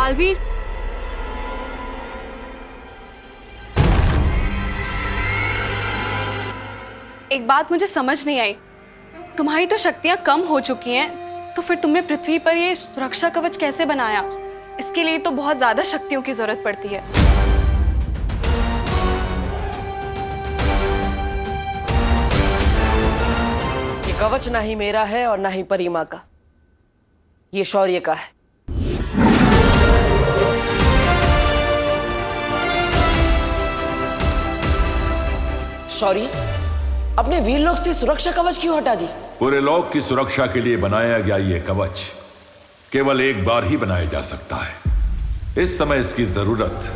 बालवीर, एक बात मुझे समझ नहीं आई। तुम्हारी तो शक्तियां कम हो चुकी हैं, तो फिर तुमने पृथ्वी पर ये सुरक्षा कवच कैसे बनाया? इसके लिए तो बहुत ज्यादा शक्तियों की जरूरत पड़ती है। ये कवच ना ही मेरा है और ना ही परिमा का, ये शौर्य का है। शौर्य, अपने वीर लोग से सुरक्षा कवच क्यों हटा दी? पूरे लोक की सुरक्षा के लिए बनाया गया ये कवच केवल एक बार ही बनाया जा सकता है। इस समय इसकी जरूरत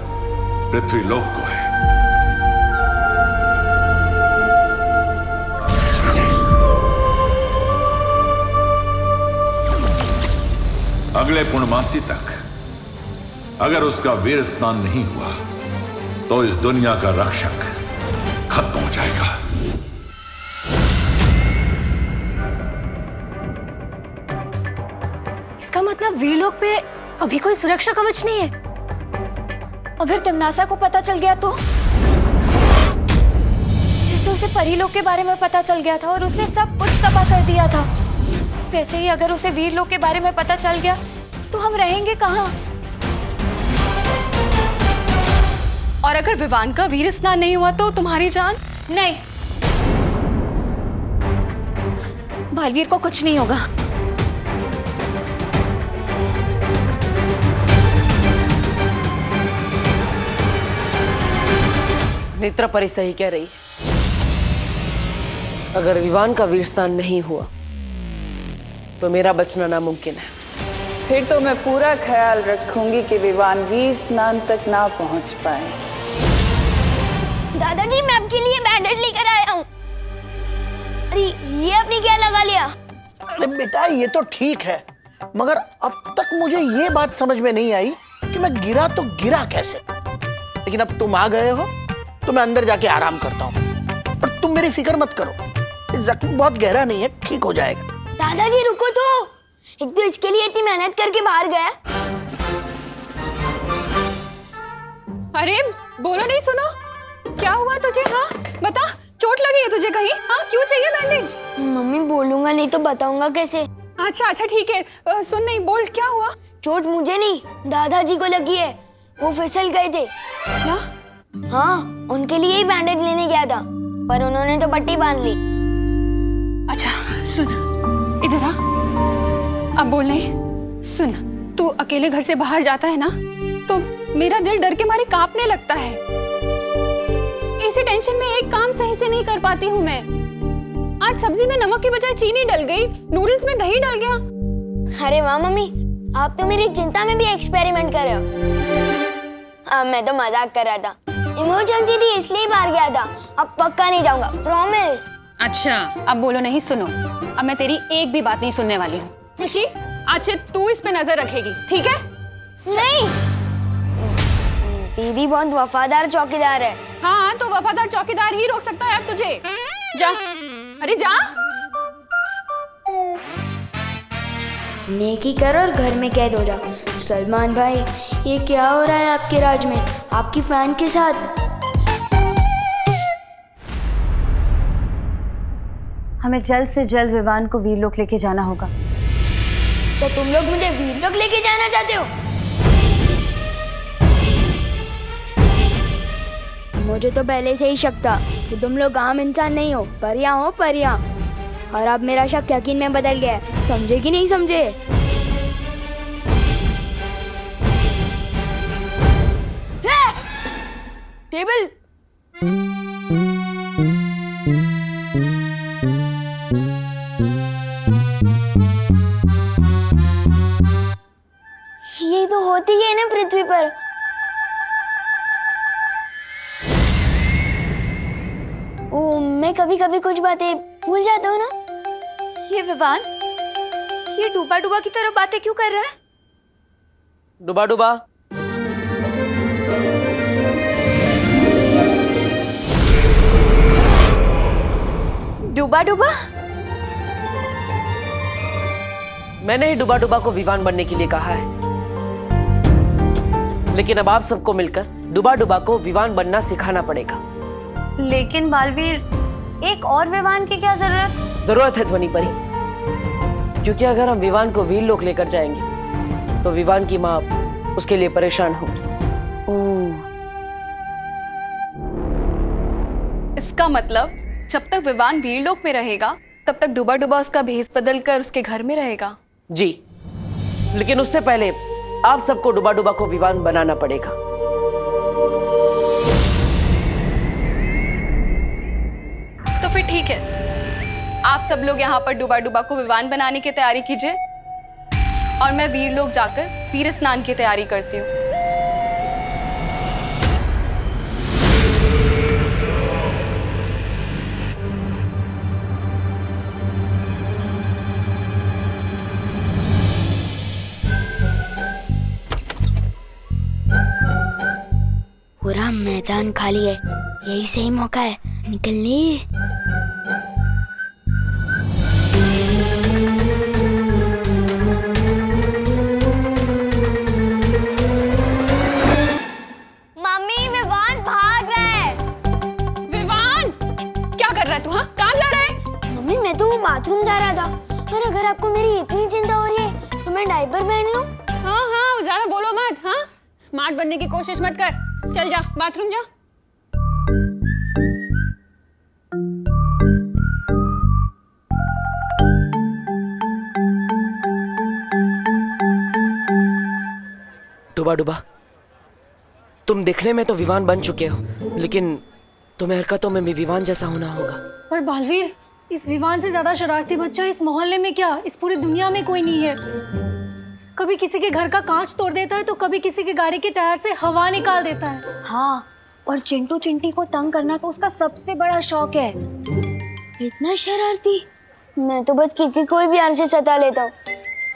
पृथ्वी लोक को है। अगले पूर्णमासी तक अगर उसका वीर स्नान नहीं हुआ तो इस दुनिया का रक्षक खत्म हो जाएगा। इसका मतलब वीरलोक पे अभी कोई सुरक्षा कवच नहीं है। अगर तमनासा को पता चल गया तो? जैसे उसे परीलोक के बारे में पता चल गया था और उसने सब कुछ तबाह कर दिया था, वैसे ही अगर उसे वीरलोक के बारे में पता चल गया तो हम रहेंगे कहाँ? और अगर विवान का वीर स्नान नहीं हुआ तो तुम्हारी जान? नहीं, बालवीर को कुछ नहीं होगा। नेत्रा परी सही कह रही है। अगर विवान का वीर स्नान नहीं हुआ तो मेरा बचना नामुमकिन है। फिर तो मैं पूरा ख्याल रखूंगी कि विवान वीर स्नान तक ना पहुंच पाए। दादाजी, मैं आपके लिए बैंडेज लेकर आया हूँ। अरे ये आपने क्या लगा लिया? अरे बेटा, ये तो ठीक है, मगर अब तक मुझे ये बात समझ में नहीं आई कि मैं गिरा तो गिरा कैसे। लेकिन अब तुम आ गए हो तो मैं अंदर जाके आराम करता हूँ। और तुम मेरी फिक्र मत करो, इस जख्म बहुत गहरा नहीं है, ठीक हो जाएगा। दादाजी रुको तो, एक तो इसके लिए इतनी मेहनत करके बाहर गया। अरे बोलो नहीं, सुनो क्या हुआ तुझे? हाँ बता, चोट लगी है तुझे कहीं? हाँ क्यों चाहिए बैंडेज? मम्मी बोलूंगा नहीं तो बताऊंगा कैसे? अच्छा अच्छा ठीक है, सुन, नहीं बोल, क्या हुआ? चोट मुझे नहीं, दादाजी को लगी है। वो फिसल गए थे। क्या? हाँ, उनके लिए ही बैंडेज लेने गया था, पर उन्होंने तो पट्टी बांध ली। अच्छा सुन, इधर आ। अब बोल नहीं, सुन, तू अकेले घर से बाहर जाता है ना तो मेरा दिल डर के मारे कांपने लगता है। इसी टेंशन में एक काम सही से नहीं कर पाती हूँ मैं। आज सब्जी में नमक की बजाय चीनी डल गई, नूडल्स में दही डल गया। अरे वाह मम्मी, आप तो मेरी चिंता में भी एक्सपेरिमेंट कर रहे हो। मैं तो मजाक कर रहा था, इमरजेंसी थी इसलिए बाहर गया था। अब पक्का नहीं जाऊंगा, प्रॉमिस। अच्छा अब बोलो नहीं, सुनो, अब मैं तेरी एक भी बात नहीं सुनने वाली हूँ। खुशी, आज से तू इस पे नजर रखेगी, ठीक है? नहीं, दीदी बहुत वफादार चौकीदार है। हाँ तो वफादार चौकीदार ही रोक सकता है अब तुझे। जा, अरे जा। नेकी कर और घर में कैद हो जा। सलमान भाई, ये क्या हो रहा है आपके राज में, आपकी फैन के साथ? हमें जल्द से जल्द विवान को वीरलोक लेके जाना होगा। तो तुम लोग मुझे वीरलोक लेके जाना चाहते हो? मुझे तो पहले से ही शक था कि तुम लोग आम इंसान नहीं हो, परियां हो परियां। और अब मेरा शक यकीन में बदल गया है, समझे कि नहीं समझे? टेबल। ये तो होती है ना पृथ्वी पर। ओ, मैं कभी कभी कुछ बातें भूल जाता हूँ ना। ये विवान, ये डूबा डूबा की तरह बातें क्यों कर रहा है? डुबा डुबा, डूबा डूबा? मैंने ही डुबा डुबा को विवान बनने के लिए कहा है। लेकिन अब आप सबको मिलकर डुबा डुबा को विवान बनना सिखाना पड़ेगा। लेकिन बालवीर, एक और विवान की क्या जरूरत है ध्वनि परी, क्योंकि अगर हम विवान को वीर लोक लेकर जाएंगे तो विवान की माँ उसके लिए परेशान होगी। इसका मतलब जब तक विवान वीरलोक में रहेगा तब तक डुबा डुबा उसका भेष बदल कर उसके घर में रहेगा। जी, लेकिन उससे पहले आप सबको डुबा डुबा को विवान बनाना पड़ेगा। तो फिर ठीक है, आप सब लोग यहाँ पर डुबा डुबा को विवान बनाने की तैयारी कीजिए और मैं वीरलोक जाकर वीर स्नान की तैयारी करती हूँ। पूरा मैदान खाली है, यही सही मौका है निकलने। मम्मी, विवान भाग रहा है। विवान, क्या कर रहा है तू? हाँ, कहाँ जा रहा है? मम्मी, मैं तो बाथरूम जा रहा था, और अगर आपको मेरी इतनी चिंता हो रही है तो मैं डायपर पहन लूं? हाँ हाँ, ज्यादा बोलो मत। हाँ, स्मार्ट बनने की कोशिश मत कर। चल जा, बाथरूम जा। डुबा डुबा, तुम दिखने में तो विवान बन चुके हो, लेकिन तुम्हें हरकतों में भी विवान जैसा होना होगा। पर बालवीर, इस विवान से ज्यादा शरारती बच्चा इस मोहल्ले में क्या, इस पूरी दुनिया में कोई नहीं है। कभी किसी के घर का कांच तोड़ देता है तो कभी किसी के गाड़ी के टायर से हवा निकाल देता है। हाँ, और चिंटू चिंटी को तंग करना तो उसका सबसे बड़ा शौक है। इतना शरारती? मैं तो बस किकी कोई भी आर से सता लेता हूँ।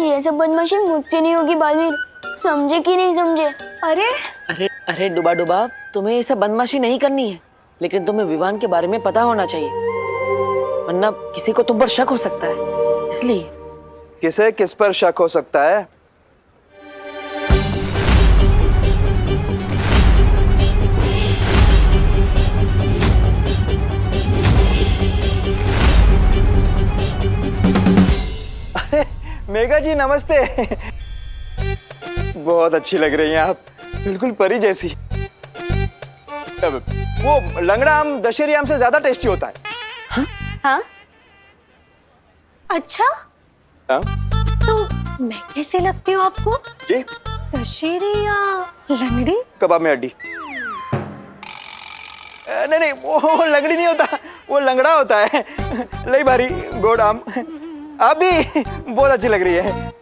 ये सब बदमाशी मुझसे नहीं होगी बालवीर, समझे कि नहीं समझे? अरे अरे अरे डुबा डुबा, तुम्हें ये सब बदमाशी नहीं करनी है, लेकिन तुम्हें विवान के बारे में पता होना चाहिए, वरना किसी को तुम पर शक हो सकता है। इसलिए किसे किस पर शक हो सकता है? अरे मेघा जी, नमस्ते। बहुत अच्छी लग रही हैं आप, बिल्कुल परी जैसी। वो लंगड़ा आम दशहरी आम से ज्यादा टेस्टी होता है। हाँ, अच्छा, हाँ? तो मैं कैसे लगती हूँ आपको? जी, दशहरी या लंगड़ी? कबाब में हड्डी। नहीं नहीं, वो लंगड़ी नहीं होता, वो लंगड़ा होता है। लई बारी गोड आम। आप भी बहुत अच्छी लग रही है।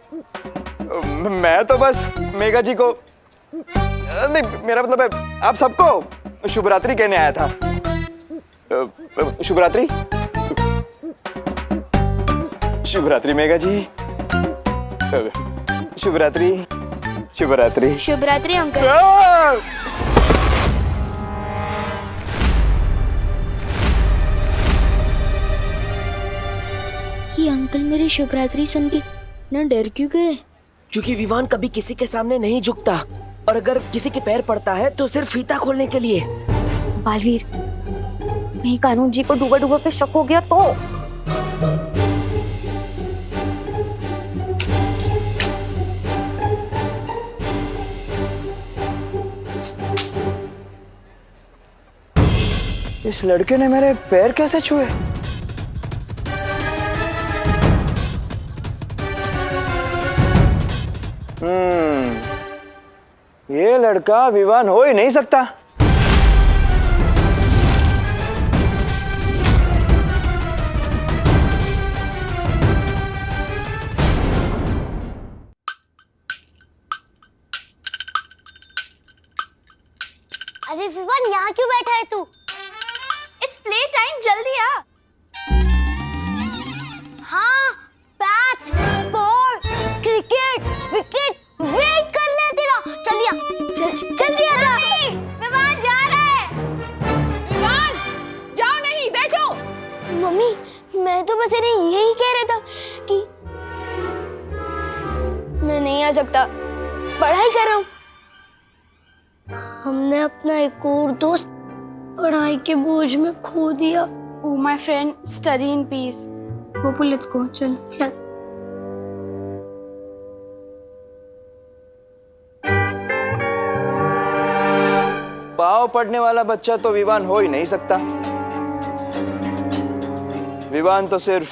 मैं तो बस मेघा जी को, नहीं, मेरा मतलब है आप सबको शुभ रात्रि कहने आया था। शुभ रात्रि। शुभ रात्रि मेघा जी। शुभ रात्रि। शुभ रात्रि। शुभ रात्रि अंकल। ये अंकल मेरी शुभ रात्रि सुन के ना डर क्यों गए? क्योंकि विवान कभी किसी के सामने नहीं झुकता, और अगर किसी के पैर पड़ता है तो सिर्फ फीता खोलने के लिए। बालवीर, कहीं कानून जी को डूबा डूबा पे शक हो गया तो? इस लड़के ने मेरे पैर कैसे छुए? ये लड़का विवान हो ही नहीं सकता। अरे विवान, यहाँ क्यों बैठा है तू? इट्स प्ले टाइम, जल्दी आ। हाँ, bat, ball, cricket, wicket, wait करना है तेरा। जल्दी आ, जल्दी आ जा। विवान जा रहा है। विवान, जाओ नहीं, बैठो। मम्मी, मैं तो बस इन्हें यही कह रहा था कि मैं नहीं आ सकता, पढ़ाई कर रहा हूँ। हमने अपना एक और दोस्त पढ़ाई के बोझ में खो दिया। Oh, my friend, study in peace. Gopul, let's go. चल। चल। पाँव पड़ने वाला बच्चा तो विवान हो ही नहीं सकता। विवान तो सिर्फ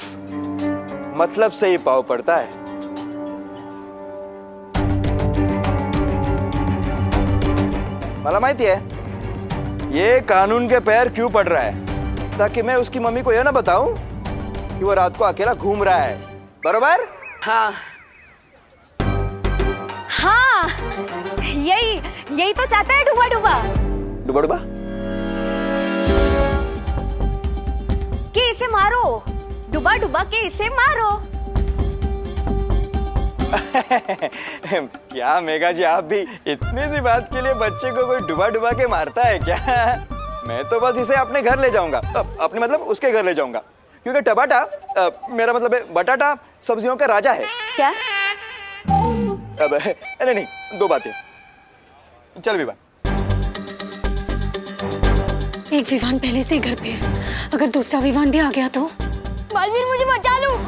मतलब से ही पाँव पड़ता है। मला माहिती है ये कानून के पैर क्यों पड़ रहा है, ताकि मैं उसकी मम्मी को यह ना बताऊं कि वो रात को अकेला घूम रहा है, बरोबर? हाँ हाँ, यही तो चाहता है डूबा डूबा। डुबा डुबा कि इसे मारो, डूबा डूबा के इसे मारो। क्या मेघा जी, आप भी इतनी सी बात के लिए बच्चे को कोई डुबा डुबा के मारता है क्या? मैं तो बस इसे अपने घर ले जाऊंगा, अपने मतलब उसके घर ले जाऊंगा, क्योंकि टमाटा मेरा मतलब है बटाटा सब्जियों का राजा है। क्या? अब नहीं, दो बातें। चल विवान। एक विवान पहले से ही घर पे है, अगर दूसरा विवान भी आ गया तो? बालवीर, मुझे बचा लो।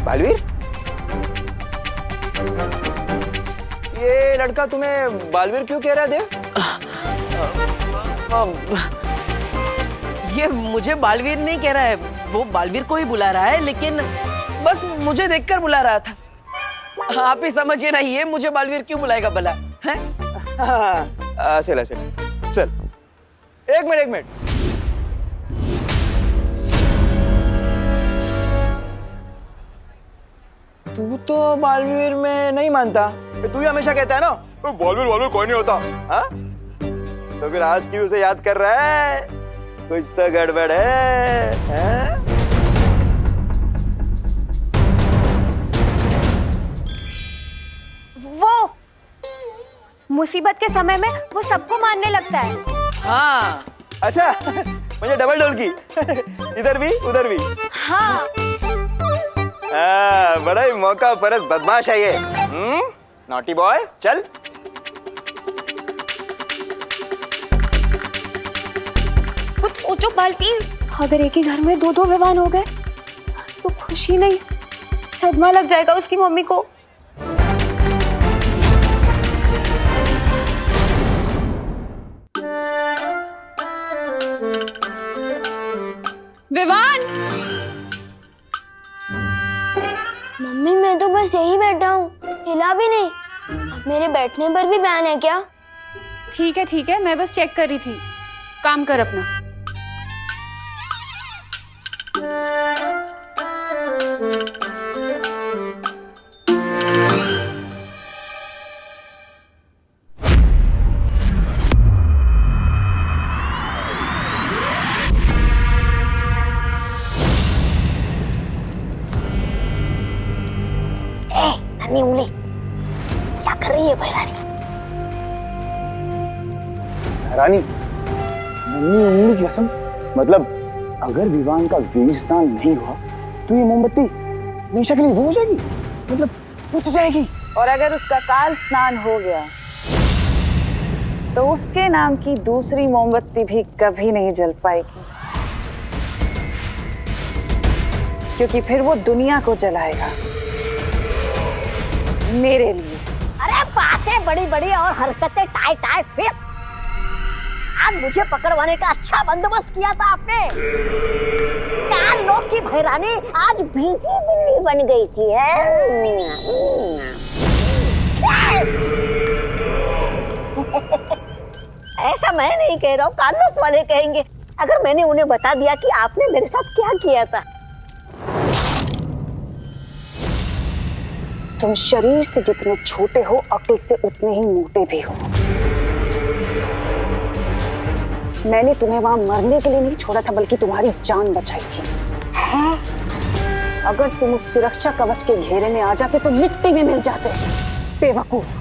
बालवीर, ये लड़का तुम्हें बालवीर क्यों कह रहा है देव? ये मुझे बालवीर नहीं कह रहा है, वो बालवीर को ही बुला रहा है, लेकिन बस मुझे देखकर बुला रहा था। आप ही समझिए ना, ये मुझे बालवीर क्यों बुलाएगा भला? हैं? चल एक मिनट। तू तो बालवीर में नहीं मानता, तू ही हमेशा कहता है ना तो बालवीर कोई नहीं होता। हाँ, तो फिर आज क्यों उसे याद कर रहा है? कुछ तो गड़बड़ है, हाँ? वो मुसीबत के समय में वो सबको मारने लगता है। हाँ। अच्छा, मुझे डबल डोल की। इधर भी उधर भी। हाँ। बड़ा ही मौका परस्त बदमाश है ये। नॉटी बॉय, चल। कुछ सोचो बालवीर, अगर एक ही घर में दो विवान हो गए तो खुशी नहीं, सदमा लग जाएगा उसकी मम्मी को। विवान! मम्मी, मैं तो बस यही बैठा हूँ, हिला भी नहीं। अब मेरे बैठने पर भी बैन है क्या? ठीक है, मैं बस चेक कर रही थी। काम कर अपना। नन्ही उंगली, क्या कर रही है भैरानी? रानी, नन्ही उंगली की कसम, मतलब अगर विवान का वीर स्नान नहीं हुआ तो ये मोमबत्ती हमेशा के लिए वो हो जाएगी, मतलब बुझ जाएगी। और अगर उसका काल स्नान हो गया तो उसके नाम की दूसरी मोमबत्ती भी कभी नहीं जल पाएगी, क्योंकि फिर वो दुनिया को जलाएगा मेरे लिए। अरे बातें बड़ी बड़ी और हरकतें टाइट टाइट फिर। आज मुझे पकड़वाने का अच्छा बंदोबस्त किया था आपने। क्या लोग की भैरानी आज भीगी बिल्ली बन गई थी है? ऐसा मैं नहीं कह रहा हूँ, कानून वाले कहेंगे अगर मैंने उन्हें बता दिया कि आपने मेरे साथ क्या किया था। तुम शरीर से जितने छोटे हो, अक्ल से उतने ही मोटे भी हो। मैंने तुम्हें वहां मरने के लिए नहीं छोड़ा था, बल्कि तुम्हारी जान बचाई थी। अगर तुम उस सुरक्षा कवच के घेरे में आ जाते तो मिट्टी में मिल जाते। बेवकूफ।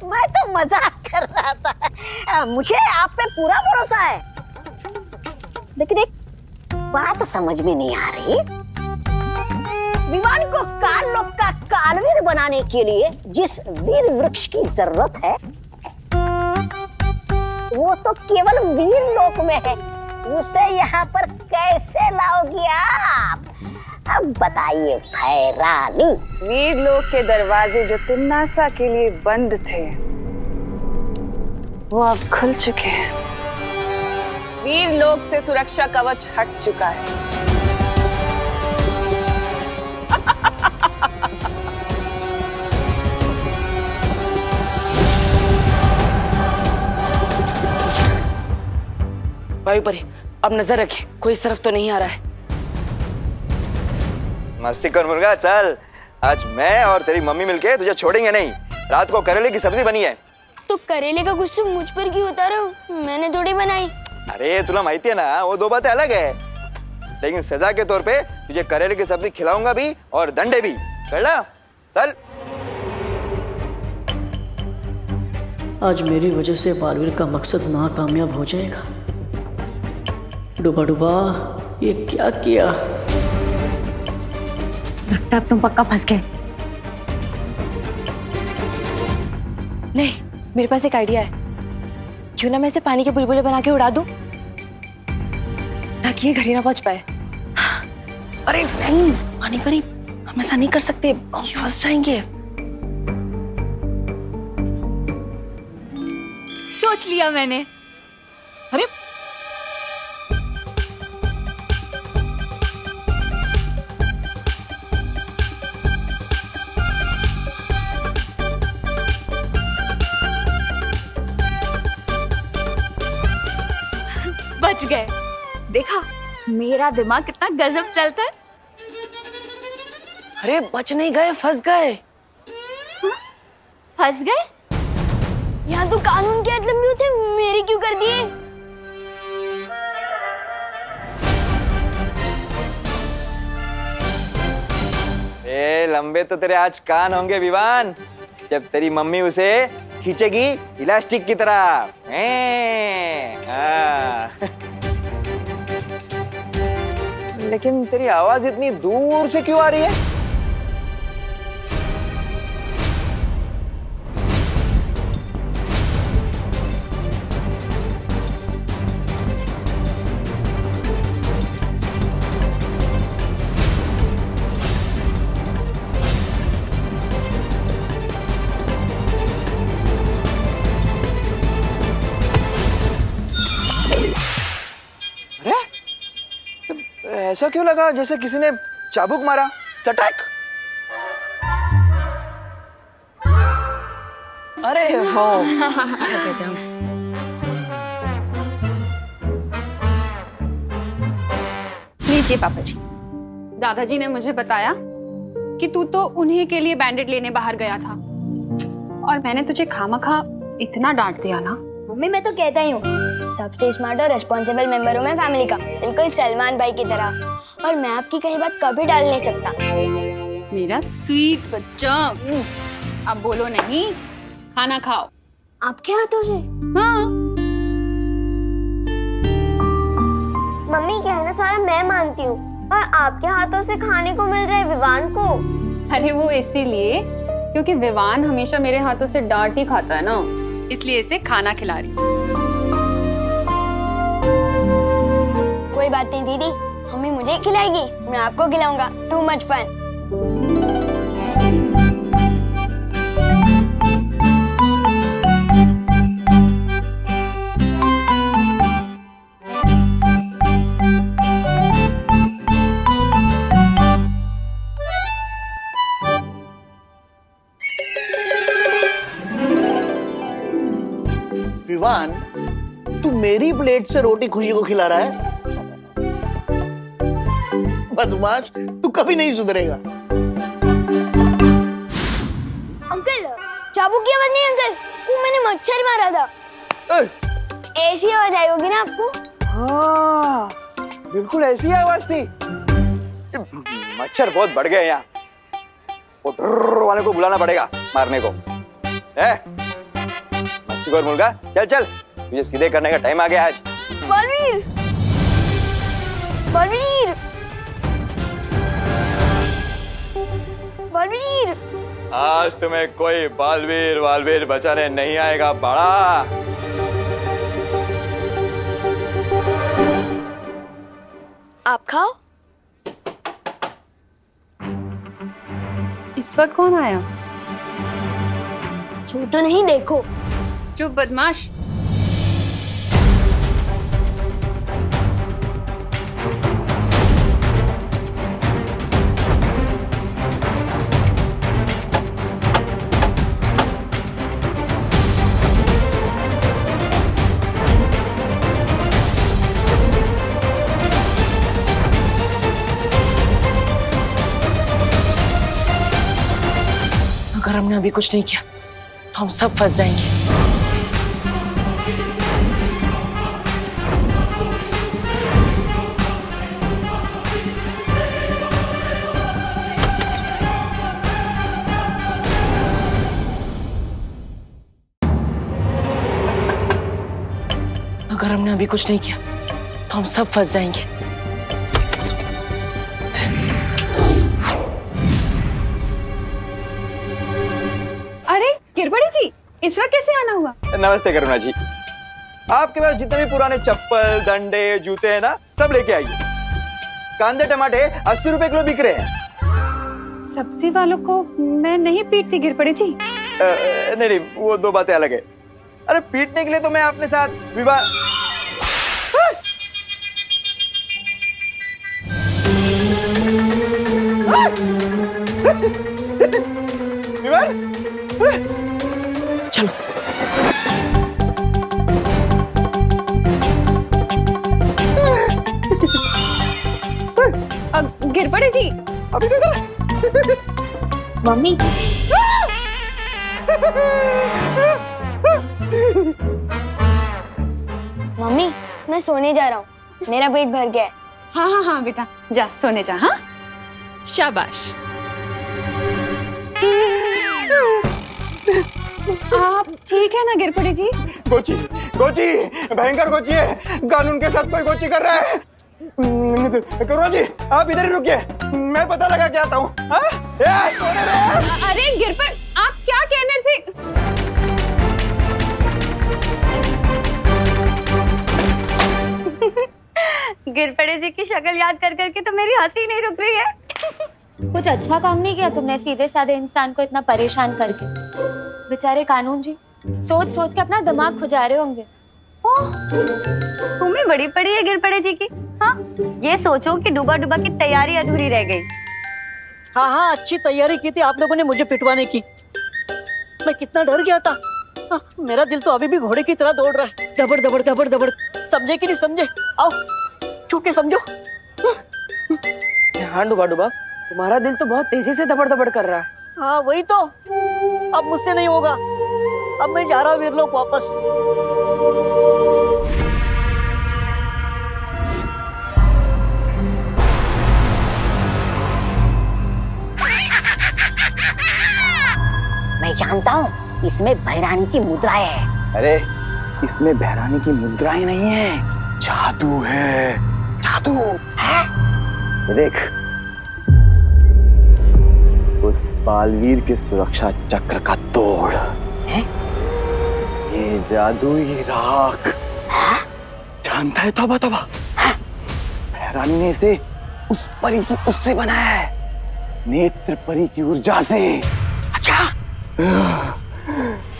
मैं तो मजाक कर रहा था, मुझे आप पे पूरा भरोसा है, लेकिन एक बात समझ में नहीं आ रही। विवान को काल लोक का कालवीर बनाने के लिए जिस वीर वृक्ष की जरूरत है वो तो केवल वीर लोक में है, उसे यहाँ पर कैसे लाओगी आप? अब बताइए भैरानी। वीर लोक के दरवाजे जो तिम्नासा के लिए बंद थे वो अब खुल चुके हैं। वीर लोक से सुरक्षा कवच हट चुका है। वायु परी, अब नजर रखे, कोई इस तरफ तो नहीं आ रहा है। मस्ती कर मुर्गा, चल। आज मैं और तेरी मम्मी मिलके तुझे छोड़ेंगे नहीं। रात को करेले की सब्जी बनी है। तो करेले का गुस्सा मुझ पर क्यों उतारा हो? मैंने थोड़ी बनाई। अरे तुला माहिती है ना, वो दो बातें अलग है। लेकिन सजा के तौर पे तुझे करेले की सब्जी खिलाऊंगा भी और डंडे भी। चल चल। आज मेरी वजह से बालवीर का मकसद नाकामयाब हो जाएगा। डूबा डूबा, ये क्या किया? लगता है अब तुम पक्का फंस गए। नहीं, मेरे पास एक आइडिया है। क्यों ना मैं इसे पानी के बुलबुले बना के उड़ा दूं, ताकि ये घर ही ना पहुंच पाए। अरे नहीं, पानी परी, हम ऐसा नहीं कर सकते, फंस जाएंगे। सोच लिया मैंने। अरे बच गए। देखा, मेरा दिमाग कितना गजब चलता है। अरे बच नहीं गए, फंस गए। फंस गए? यहाँ तो कानून के हद लंबे होते, मेरी क्यों कर दिए? ए लंबे तो तेरे आज कान होंगे विवान, जब तेरी मम्मी उसे खींचेगी इलास्टिक की तरह। लेकिन तेरी आवाज इतनी दूर से क्यों आ रही है? ऐसा क्यों लगा जैसे किसी ने चाबुक मारा? चटक। अरे हो। लीजिए पापा जी, दादाजी ने मुझे बताया कि तू तो उन्हीं के लिए बैंडेड लेने बाहर गया था, और मैंने तुझे खामखा इतना डांट दिया ना। मम्मी, मैं तो कहता ही हूँ, सबसे स्मार्ट और रिस्पॉन्सिबल मेंबर हूँ मैं फैमिली का, बिल्कुल सलमान भाई की तरह, और मैं आपकी कहीं बात कभी डाल नहीं सकता। मेरा स्वीट बच्चा। अब बोलो नहीं, खाना खाओ। आपके हाथों से? हाँ। मम्मी, कहना सारा मैं मानती हूँ, और आपके हाथों से खाने को मिल रहा है विवान को। अरे वो इसीलिए क्योंकि विवान हमेशा मेरे हाथों से डांट ही खाता है ना, इसलिए इसे खाना खिला रही। कोई बात नहीं दीदी, मम्मी मुझे खिलाएगी, मैं आपको खिलाऊंगा। Too much fun. विवान, तू मेरी प्लेट से रोटी खुशी को खिला रहा है? बदमाश, तू कभी नहीं सुधरेगा। अंकल, चाबुक की आवाज नहीं अंकल, वो मैंने मच्छर मारा था। ऐसी आवाज आई होगी ना आपको? हाँ, बिल्कुल ऐसी आवाज थी। मच्छर बहुत बढ़ गए यहाँ। वो ड्रर वाले को बुलाना पड़ेगा मारने को। मस्ती कर मुर्गा, चल चल, तुझे सीधे करने का टाइम आ गया आज। बालवीर, बलवीर, बलवीर, आज तुम्हें कोई बालवीर वालवीर बचाने नहीं आएगा बड़ा। आप खाओ। इस वक्त कौन आया? छू तो नहीं, देखो। चुप बदमाश। अगर हमने अभी कुछ नहीं किया तो हम सब फंस जाएंगे। अगर हमने अभी कुछ नहीं किया तो हम सब फंस जाएंगे। अरे गिरबड़ी जी, इस वक्त कैसे आना हुआ? नमस्ते करुणा जी, आपके पास जितने भी पुराने चप्पल डंडे जूते हैं ना, सब लेके आइए। कांदे टमाटे 80 रुपए किलो बिक रहे हैं। सब्जी वालों को मैं नहीं पीटती गिरबड़ी जी। नहीं नहीं, वो दो बातें अलग है। अरे पीटने के लिए तो मैं अपने साथ विवाह चलो। गिरबड़ी जी, अभी तो मम्मी, मम्मी, मैं सोने जा रहा हूँ, मेरा पेट भर गया है। हाँ हाँ हाँ बेटा, जा सोने जा। हाँ शाबाश। आप ठीक है ना गिरबड़ी जी? गोची गोची भयंकर गोची है, कानून के साथ कोई गोची कर रहा है। करुणा जी आप इधर ही रुकिए, मैं पता लगा के आता हूँ। अरे गिरबड़, आप क्या कहने थे? गिरपड़े जी की शक्ल याद कर करके तो मेरी हंसी नहीं रुक रही है। कुछ अच्छा काम नहीं किया तुमने सीधे साधे इंसान को इतना परेशान करके। बेचारे कानून जी सोच सोच के अपना दिमाग खुजा रहे होंगे। तुम्हें बड़ी पड़ी है गिरपड़े जी की। हाँ, ये सोचो कि डूबा डूबा की तैयारी अधूरी रह गई। हाँ हाँ, अच्छी तैयारी की थी आप लोगों ने मुझे पिटवाने की। मैं कितना डर गया था। हाँ, मेरा दिल तो अभी भी घोड़े की तरह दौड़ रहा है, दबड़ दबड़ दबड़ दबड़। समझे कि नहीं समझे? आओ छू के समझो। हाँ डूबा डूबा, तुम्हारा दिल तो बहुत तेजी से दबड़ दबड़ कर रहा है। हाँ वही तो, अब मुझसे नहीं होगा। अब मैं जा रहा हूँ वीरलोक वापस। मैं जानता हूँ इसमें भैरानी की मुद्राएं है। अरे इसमें भैरानी की मुद्राएं नहीं है, जादू है। जादू है? ये देख, उस बालवीर के सुरक्षा चक्र का तोड़ है? ये जादुई राख जानता है? तौबा तौबा, भैरानी ने इसे उस परी की उससे बनाया है, नेत्र परी की ऊर्जा से। अच्छा।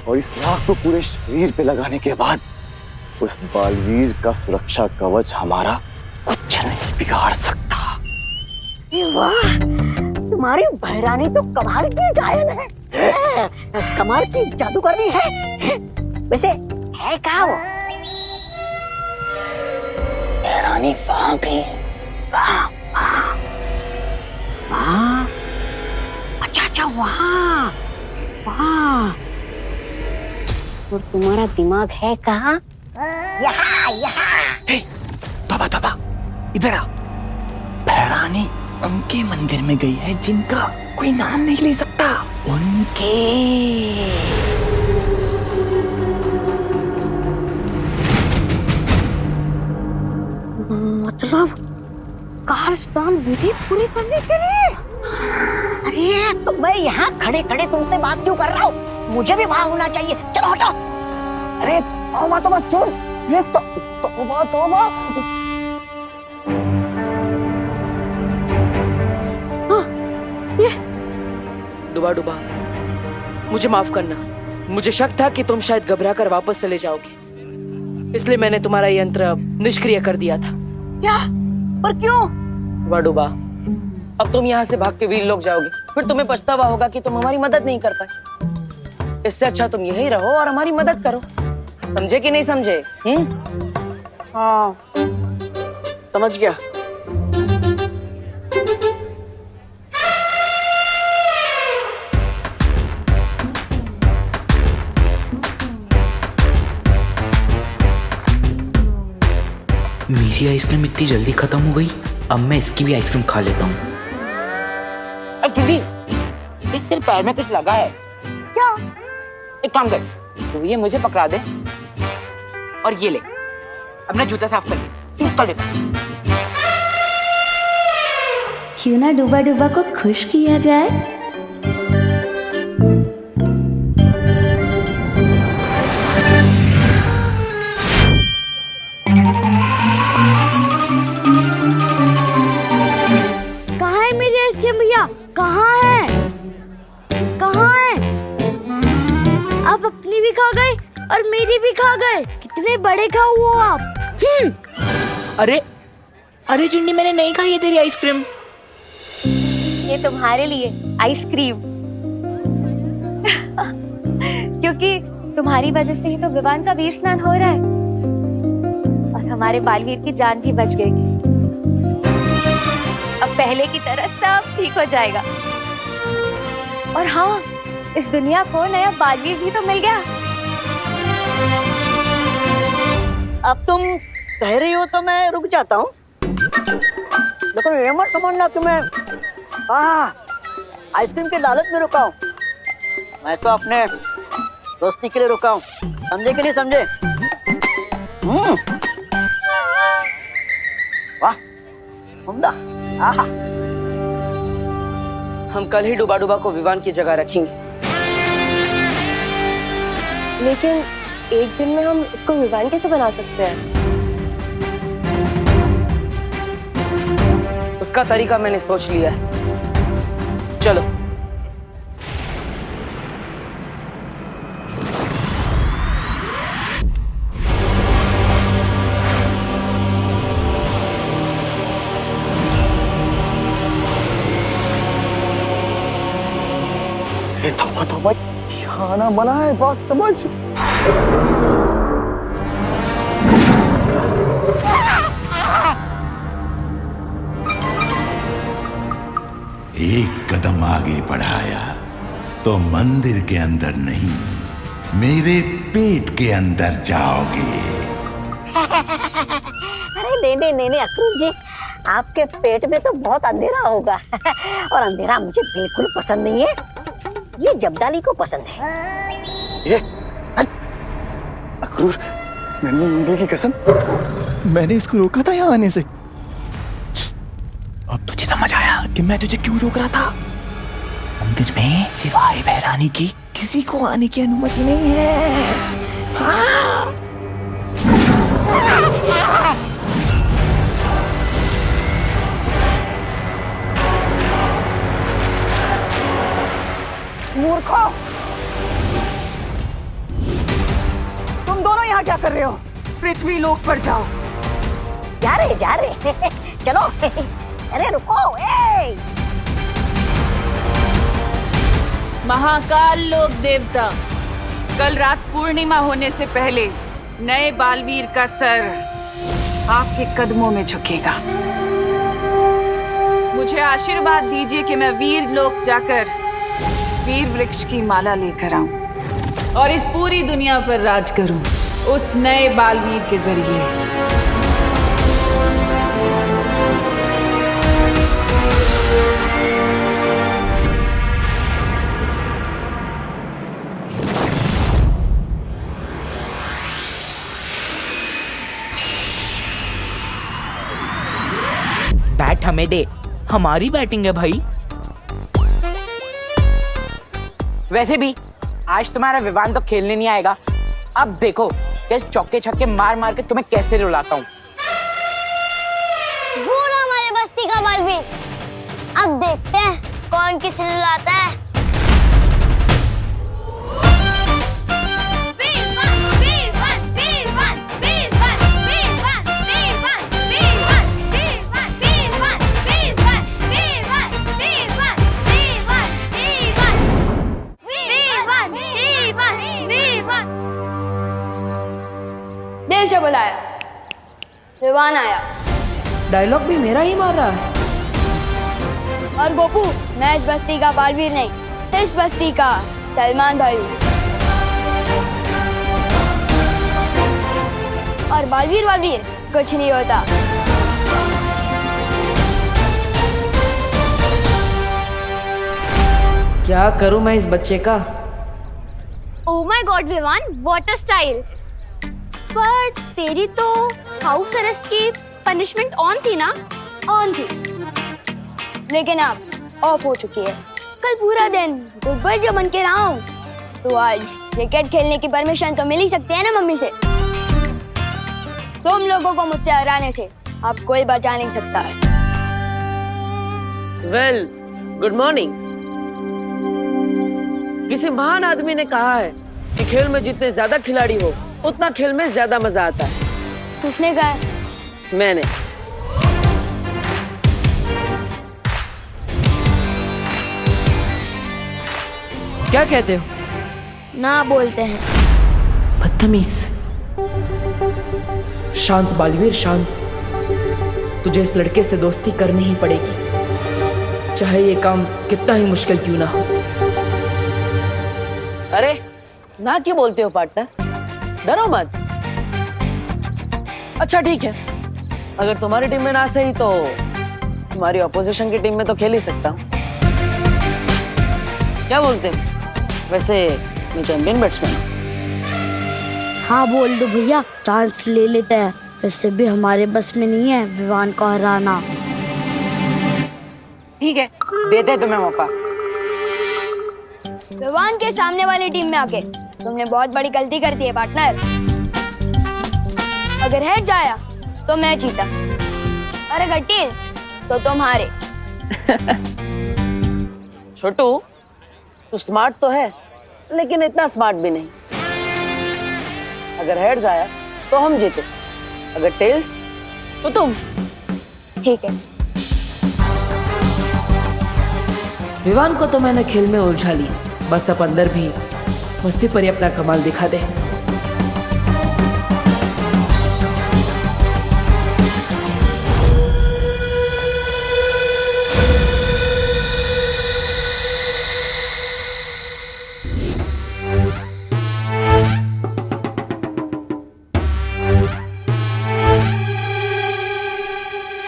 और इस राख को पूरे शरीर पे लगाने के बाद उस बालवीर का सुरक्षा कवच हमारा कुछ नहीं बिगाड़ सकता। वाह, तुम्हारी भैरानी तो कमाल की गायन है, कमाल की जादूगरनी है। वैसे है क्या वो? भैरानी वहां गई, वहां वहां। अच्छा अच्छा, वहां वहां। और तुम्हारा दिमाग है कहाँ? यहाँ यहाँ। तौबा तौबा, इधर आ। भैरानी उनके मंदिर में गई है जिनका कोई नाम नहीं ले सकता, उनके। काल स्नान विधि पूरी करने के लिए। अरे तो मैं यहाँ खड़े खड़े तुमसे बात क्यों कर रहा हूँ? मुझे भी वहां होना चाहिए। चलो हटो। अरे तौबा तौबा, सुन ये तौबा तौबा। ये डुबा डुबा, मुझे माफ करना। मुझे शक था कि तुम शायद घबरा कर वापस चले जाओगे, इसलिए मैंने तुम्हारा यंत्र निष्क्रिय कर दिया था। क्या? पर क्यों? डुबा डुबा, अब तुम यहाँ से भाग के वीर लोग जाओगे, फिर तुम्हें पछतावा होगा कि तुम हमारी मदद नहीं कर पाए। इससे अच्छा तुम यहीं रहो और हमारी मदद करो। समझे कि नहीं समझे? हाँ, समझ गया। मेरी आइसक्रीम इतनी जल्दी खत्म हो गई, अब मैं इसकी भी आइसक्रीम खा लेता हूँ। दीदी, तेरे पैर में कुछ लगा है क्या? एक काम कर, तू ये मुझे पकड़ा दे और ये ले, अपना जूता साफ कर ले। निकल लेता। क्यों ना डूबा डूबा को खुश किया जाए? कहाँ है मेरी आइसक्रीम भैया? कहाँ है? कहाँ है? आप अपनी भी खा गए और मेरी भी खा गए। कितने बड़े खाओ हो आप। अरे अरे चिंडी, मैंने नहीं खाई है तेरी आइसक्रीम। ये तुम्हारे लिए आइसक्रीम। क्योंकि तुम्हारी वजह से ही तो विवान का वीर स्नान हो रहा है और हमारे बालवीर की जान भी बच गई। अब पहले की तरह सब ठीक हो जाएगा। और हाँ, इस दुनिया को नया बालवीर भी तो मिल गया। अब तुम कह रही हो तो मैं रुक जाता हूँ, लेकिन ये मत समझना कि मैं आइसक्रीम के लालच में रुका हूँ। मैं तो अपने दोस्ती के लिए रुका हूँ। समझे कि नहीं समझे? वाह, उम्दा। हम कल ही डुबा डुबा को विवान की जगह रखेंगे। लेकिन एक दिन में हम इसको विवान कैसे बना सकते हैं? उसका तरीका मैंने सोच लिया है। चलो। ये तौबा तौबा, खाना बना है, बात समझ। एक कदम आगे बढ़ाया तो मंदिर के अंदर नहीं, मेरे पेट के अंदर जाओगे। अरे नहीं अक्रूर जी, आपके पेट में तो बहुत अंधेरा होगा और अंधेरा मुझे बिल्कुल पसंद नहीं है। ये जब्दाली को पसंद है। ये अक्रूर, मैंने मुंडे की कसम, मैंने इसको रोका था यहाँ आने से। अब तुझे समझ आया कि मैं तुझे क्यों रोक रहा था? मंदिर में सिवाय बहरानी की किसी को आने की अनुमति नहीं है। हाँ। मूर्खों, तुम दोनों यहाँ क्या कर रहे हो? पृथ्वी लोक पर जाओ। जा रहे चलो। अरे रुको। महाकाल लोक देवता, कल रात पूर्णिमा होने से पहले नए बालवीर का सर आपके कदमों में झुकेगा। मुझे आशीर्वाद दीजिए कि मैं वीर लोक जाकर वीर वृक्ष की माला लेकर आऊं और इस पूरी दुनिया पर राज करूं उस नए बालवीर के जरिए। बैट हमें दे, हमारी बैटिंग है भाई। वैसे भी आज तुम्हारा विवान तो खेलने नहीं आएगा। अब देखो कि चौके छक्के मार मार के तुम्हें कैसे रुलाता हूँ। वो रहा हमारे बस्ती का बालवीर। अब देखते हैं कौन किसे रुलाता है। दिल से बुलाया, विवान आया। डायलॉग भी मेरा ही मार रहा है। और गोपू, मैं इस बस्ती का बालवीर नहीं, इस बस्ती का सलमान भाई हूँ। और बालवीर बालवीर कुछ नहीं होता। क्या करूं मैं इस बच्चे का? Oh my god Vivaan, what a style. पर तेरी तो हाउस अरेस्ट की पनिशमेंट ऑन थी ना? ऑन थी, लेकिन अब ऑफ हो चुकी है। कल पूरा दिन गुड बॉय जो बन के रहा हूँ, तो आज क्रिकेट खेलने की परमिशन तो मिल ही सकती है ना मम्मी से। तुम लोगों को मुझसे हराने से अब कोई बचा नहीं सकता है। Well, good morning. किसी महान आदमी ने कहा है कि खेल में जितने ज्यादा खिलाड़ी हो उतना खेल में ज्यादा मजा आता है। किसने कहा? मैंने। क्या कहते हो? ना बोलते हैं। बदतमीज। शांत बालवीर, शांत। तुझे इस लड़के से दोस्ती करनी ही पड़ेगी, चाहे ये काम कितना ही मुश्किल क्यों ना हो। अरे ना क्यों बोलते हो पार्टनर? डरो मत। अच्छा ठीक है, अगर तुम्हारी टीम में ना सही तो तुम्हारी ऑपोजिशन की टीम में तो खेल ही सकता हूँ। क्या बोलते हो? वैसे मैं चैंपियन बैट्समैन हूँ। हाँ बोल दो भैया, चांस ले लेते हैं। वैसे भी हमारे बस में नहीं है विवान को हराना। ठीक है, देते हैं तुम्हें मौका। विवान के सामने वाली टीम में आके तुमने बहुत बड़ी गलती कर दी है पार्टनर। अगर हेड जाया तो मैं जीता, और अगर टेल्स तो तुम हारे। छोटू, तू स्मार्ट तो है, लेकिन इतना स्मार्ट भी नहीं। अगर हेड्स आया तो हम जीते, अगर टेल्स तो तुम। ठीक है। विवान को तो मैंने खेल में उलझा लिया, बस अब अंदर भी मस्ती पर ही अपना कमाल दिखा दे।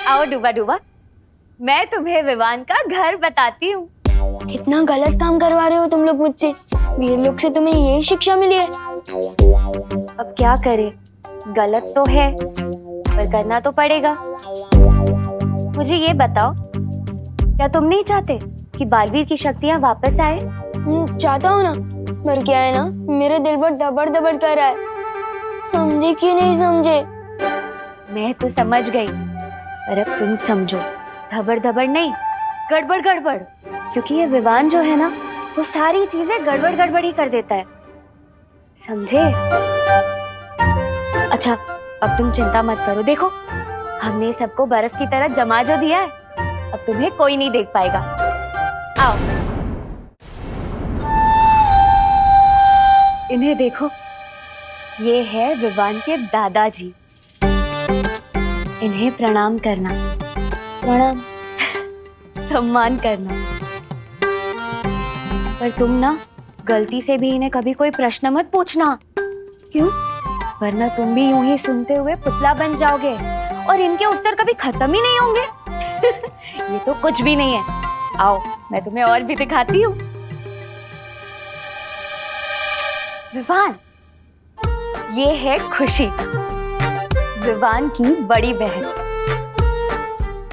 आओ डूबा डूबा, मैं तुम्हें विवान का घर बताती हूँ। कितना गलत काम करवा रहे हो तुम लोग मुझसे। मेरे लोग से तुम्हें यही शिक्षा मिली है। अब क्या करे, गलत तो है पर करना तो पड़ेगा। मुझे ये बताओ, क्या तुम नहीं चाहते कि बालवीर की शक्तियाँ वापस आए? चाहता हूँ ना, पर क्या है ना, मेरे दिल पर दबड़ दबड़ कर रहा है। समझे कि नहीं समझे? मैं तो समझ गई, पर अब तुम समझो। धबड़ धबड़ नहीं, गड़बड़ गड़बड़। क्योंकि ये विवान जो है ना, वो सारी चीजें गड़बड़ गड़बड़ ही कर देता है, समझे? अच्छा, अब तुम चिंता मत करो। देखो, हमने सबको बर्फ की तरह जमा जो दिया है, अब तुम्हें कोई नहीं देख पाएगा। आओ, इन्हें देखो, ये है विवान के दादाजी। इन्हें प्रणाम करना। प्रणाम। सम्मान करना। पर तुम ना गलती से भी इन्हें कभी कोई प्रश्न मत पूछना। क्यों? वरना तुम भी यूं ही सुनते हुए पुतला बन जाओगे और इनके उत्तर कभी खत्म ही नहीं होंगे। ये तो कुछ भी नहीं है। आओ, मैं तुम्हें और भी दिखाती हूँ। विवान, ये है खुशी, विवान की बड़ी बहन।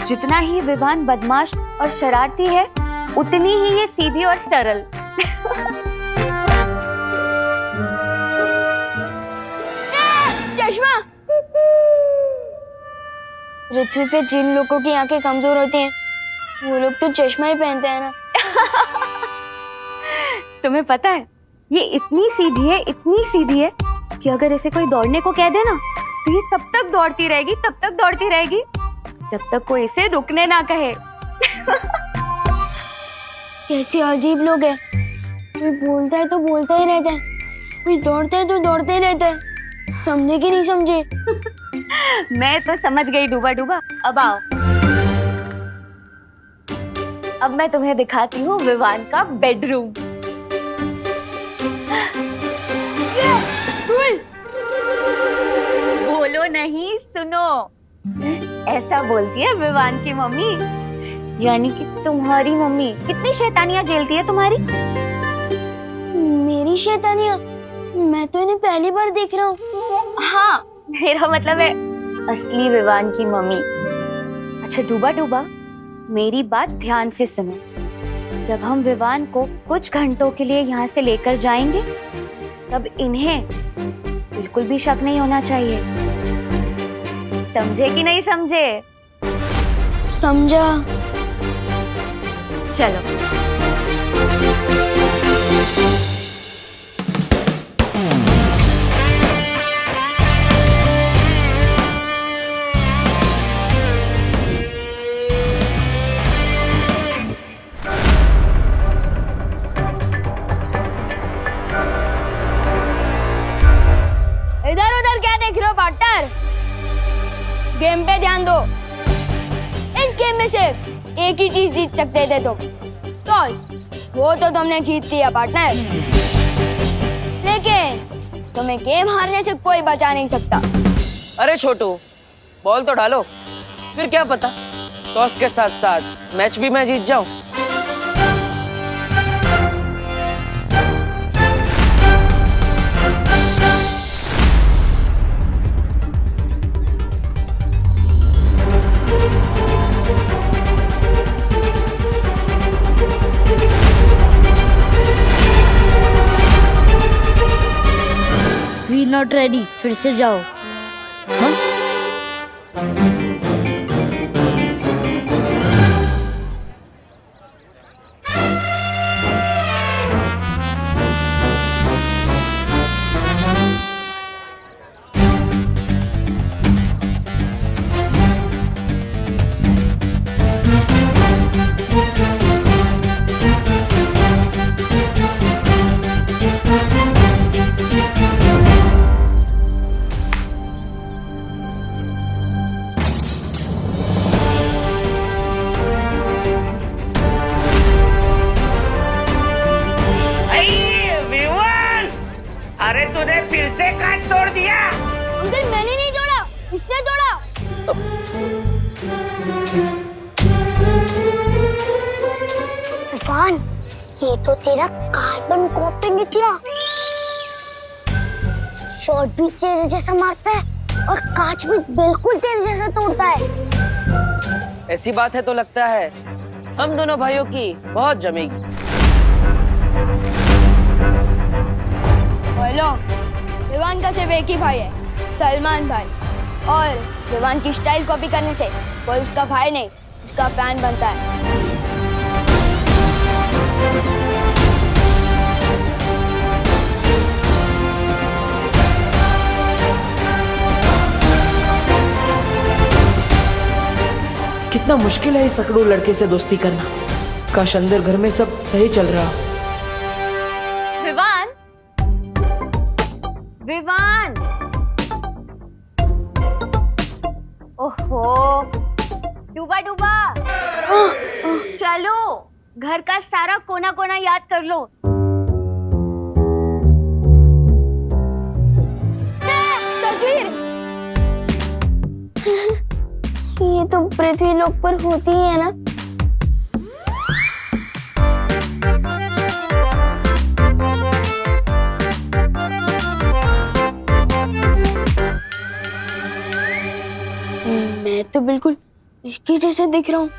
जितना ही विवान बदमाश और शरारती है, उतनी ही ये सीधी और सरल। चश्मा। पृथ्वी पे जिन लोगों की आंखें कमजोर होती हैं, वो लोग तो चश्मा ही पहनते हैं ना। तुम्हें पता है, ये इतनी सीधी है कि अगर इसे कोई दौड़ने को कह दे ना, तो ये तब तक दौड़ती रहेगी जब तक कोई इसे रुकने ना कहे। कैसे अजीब लोग हैं। कोई बोलता है तो बोलता ही रहता है, कोई दौड़ता है तो दौड़ते ही रहता है। समझे कि नहीं समझे? मैं तो समझ गई डूबा। अब आओ, अब मैं तुम्हें दिखाती हूँ विवान का बेडरूम। बोलो नहीं, सुनो। ऐसा बोलती है विवान की मम्मी, यानी कि तुम्हारी मम्मी। कितनी शैतानियां झेलती है तुम्हारी? मेरी शैतानियां? मैं तो इन्हें पहली बार देख रहा हूँ। हाँ, मेरा मतलब है असली विवान की मम्मी। अच्छा डूबा, मेरी बात ध्यान से सुनो। जब हम विवान को कुछ घंटों के लिए यहाँ से लेकर जाएंगे, तब इन्हें बिल्कुल भी शक नहीं होना चाहिए। समझे कि नहीं समझे? समझा। चलो। इधर उधर क्या देख रहे हो पार्टनर? गेम पे ध्यान दो। इस गेम में सिर्फ एक ही चीज जीत सकते थे तुम। तो वो तो तुमने जीत लिया पार्टनर, लेकिन तुम्हें गेम हारने से कोई बचा नहीं सकता। अरे छोटू, बॉल तो डालो, फिर क्या पता टॉस के साथ साथ मैच भी मैं जीत जाऊं। नॉट रेडी, फिर से जाओ। अरे तूने फिर से कांच तोड़ दिया। अंकल मैंने नहीं तोड़ा, इसने तोड़ा। तूफान, ये तो तेरा कार्बन कॉपी निकला। शॉट भी तेरे जैसा मारता है और कांच भी बिल्कुल तेरे जैसा तोड़ता है। ऐसी बात है तो लगता है हम दोनों भाइयों की बहुत जमेगी। हेलो, विवान का सिर्फ एक ही भाई है, सलमान भाई। और विवान की स्टाइल कॉपी करने से कोई उसका भाई नहीं, उसका फैन बनता है। कितना मुश्किल है इस अकड़ू लड़के से दोस्ती करना। काश अंदर घर में सब सही चल रहा। विवान, विवान, ओहो, डूबा डूबा, चलो घर का सारा कोना कोना याद कर लो। तस्वीर। ये तो पृथ्वी लोक पर होती ही है ना। मैं तो बिल्कुल इसकी जैसे दिख रहा हूँ।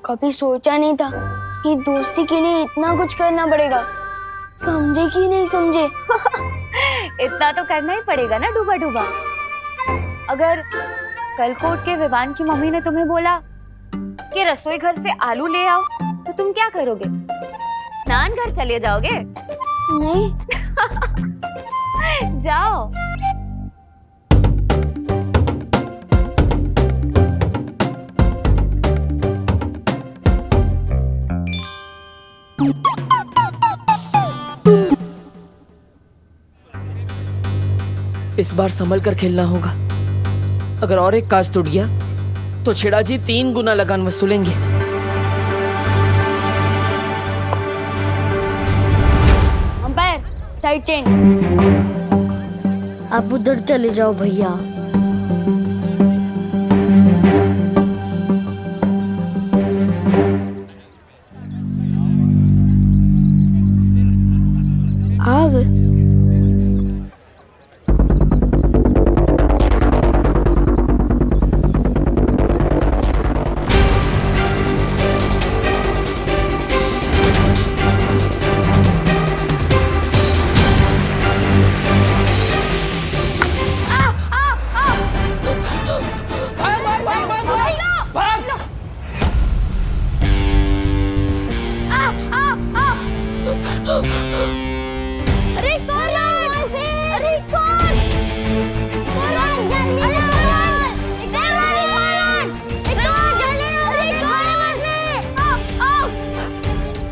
कभी सोचा नहीं था कि दोस्ती के लिए इतना कुछ करना पड़ेगा। समझे कि नहीं समझे? इतना तो करना ही पड़ेगा ना डूबा डूबा। अगर कल को उठ के विवान की मम्मी ने तुम्हें बोला कि रसोई घर से आलू ले आओ, तो तुम क्या करोगे? स्नान घर चले जाओगे? नहीं। जाओ। इस बार संभल कर खेलना होगा। अगर और एक काज टूट गया तो छेड़ा जी 3 गुना लगान वसूलेंगे। Umpire, side change. आप उधर चले जाओ भैया। आ गए। अरे कौन है? अरे कौन? जल्दी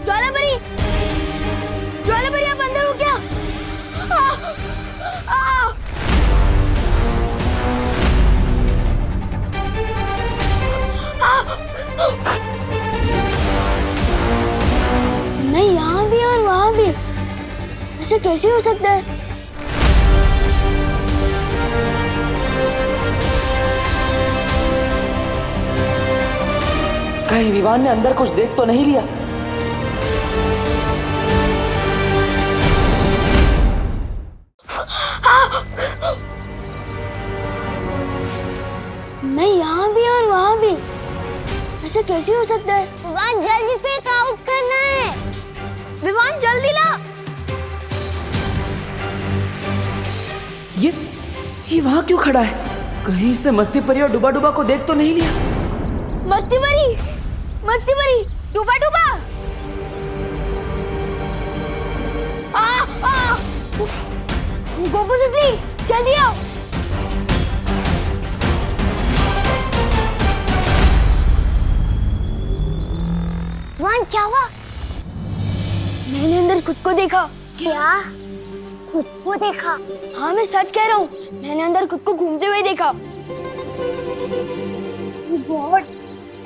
ज्वालापरी, ज्वालापरी आप अंदर हो क्या? नहीं, यहाँ भी और वहाँ भी। ऐसे कैसे हो सकता है? कहीं विवान ने अंदर कुछ देख तो नहीं लिया? नहीं, यहाँ भी और वहाँ भी। ऐसे कैसे हो सकता है? विवान जल्दी से आउट करना है। विवान जल्दी ला। ये वहाँ क्यों खड़ा है? कहीं इसने मस्ती परी और डूबा डूबा को देख तो नहीं लिया? मस्ती परी, मस्ती परी, डूबा डूबा। गोपू शुक्ली, जल्दी आओ। विवान क्या हुआ? मैंने अंदर खुद को देखा। क्या? खुद को देखा? हाँ, मैं सच कह रहा हूँ। मैंने अंदर खुद को घूमते हुए देखा। गॉड,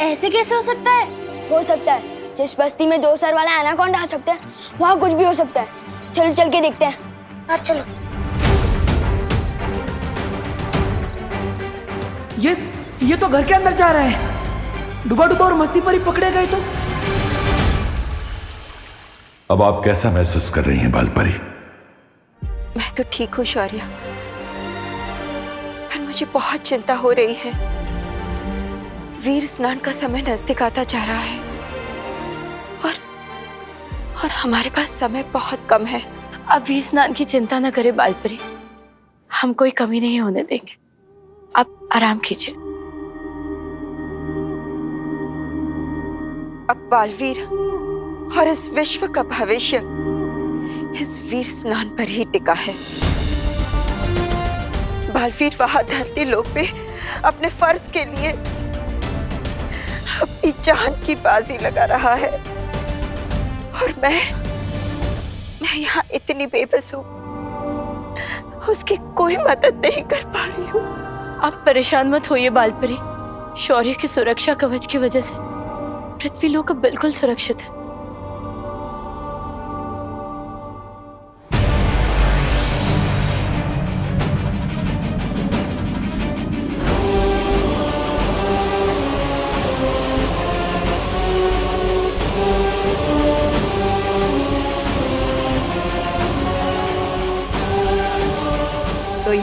ऐसे कैसे हो सकता है? हो सकता है। जिस बस्ती में 2 सर वाला एनाकोंडा आ सकता है, वहाँ कुछ भी हो सकता है। चलो चल के देखते हैं। हाँ चलो। ये तो घर के अंदर जा रहा है। डूबा डूबा और मस्ती परी पकड़े गए तो? अब आप कैसा महसूस कर रही हैं बालपरी? मैं तो ठीक हूँ शौर्य, पर मुझे बहुत चिंता हो रही है। वीर स्नान का समय नजदीक आता जा रहा है और हमारे पास समय बहुत कम है। अब वीर स्नान की चिंता न करे बालपरी, हम कोई कमी नहीं होने देंगे। आप आराम कीजिए। अब बालवीर और इस विश्व का भविष्य इस वीर स्नान पर ही टिका है। बालवीर वहां धरती लोक पे अपने फर्ज के लिए अपनी जान की बाजी लगा रहा है और मैं यहाँ इतनी बेबस हूँ, उसकी कोई मदद नहीं कर पा रही हूँ। आप परेशान मत होइए बालपरी। शौर्य की सुरक्षा कवच की वजह से पृथ्वी लोक अब बिल्कुल सुरक्षित है।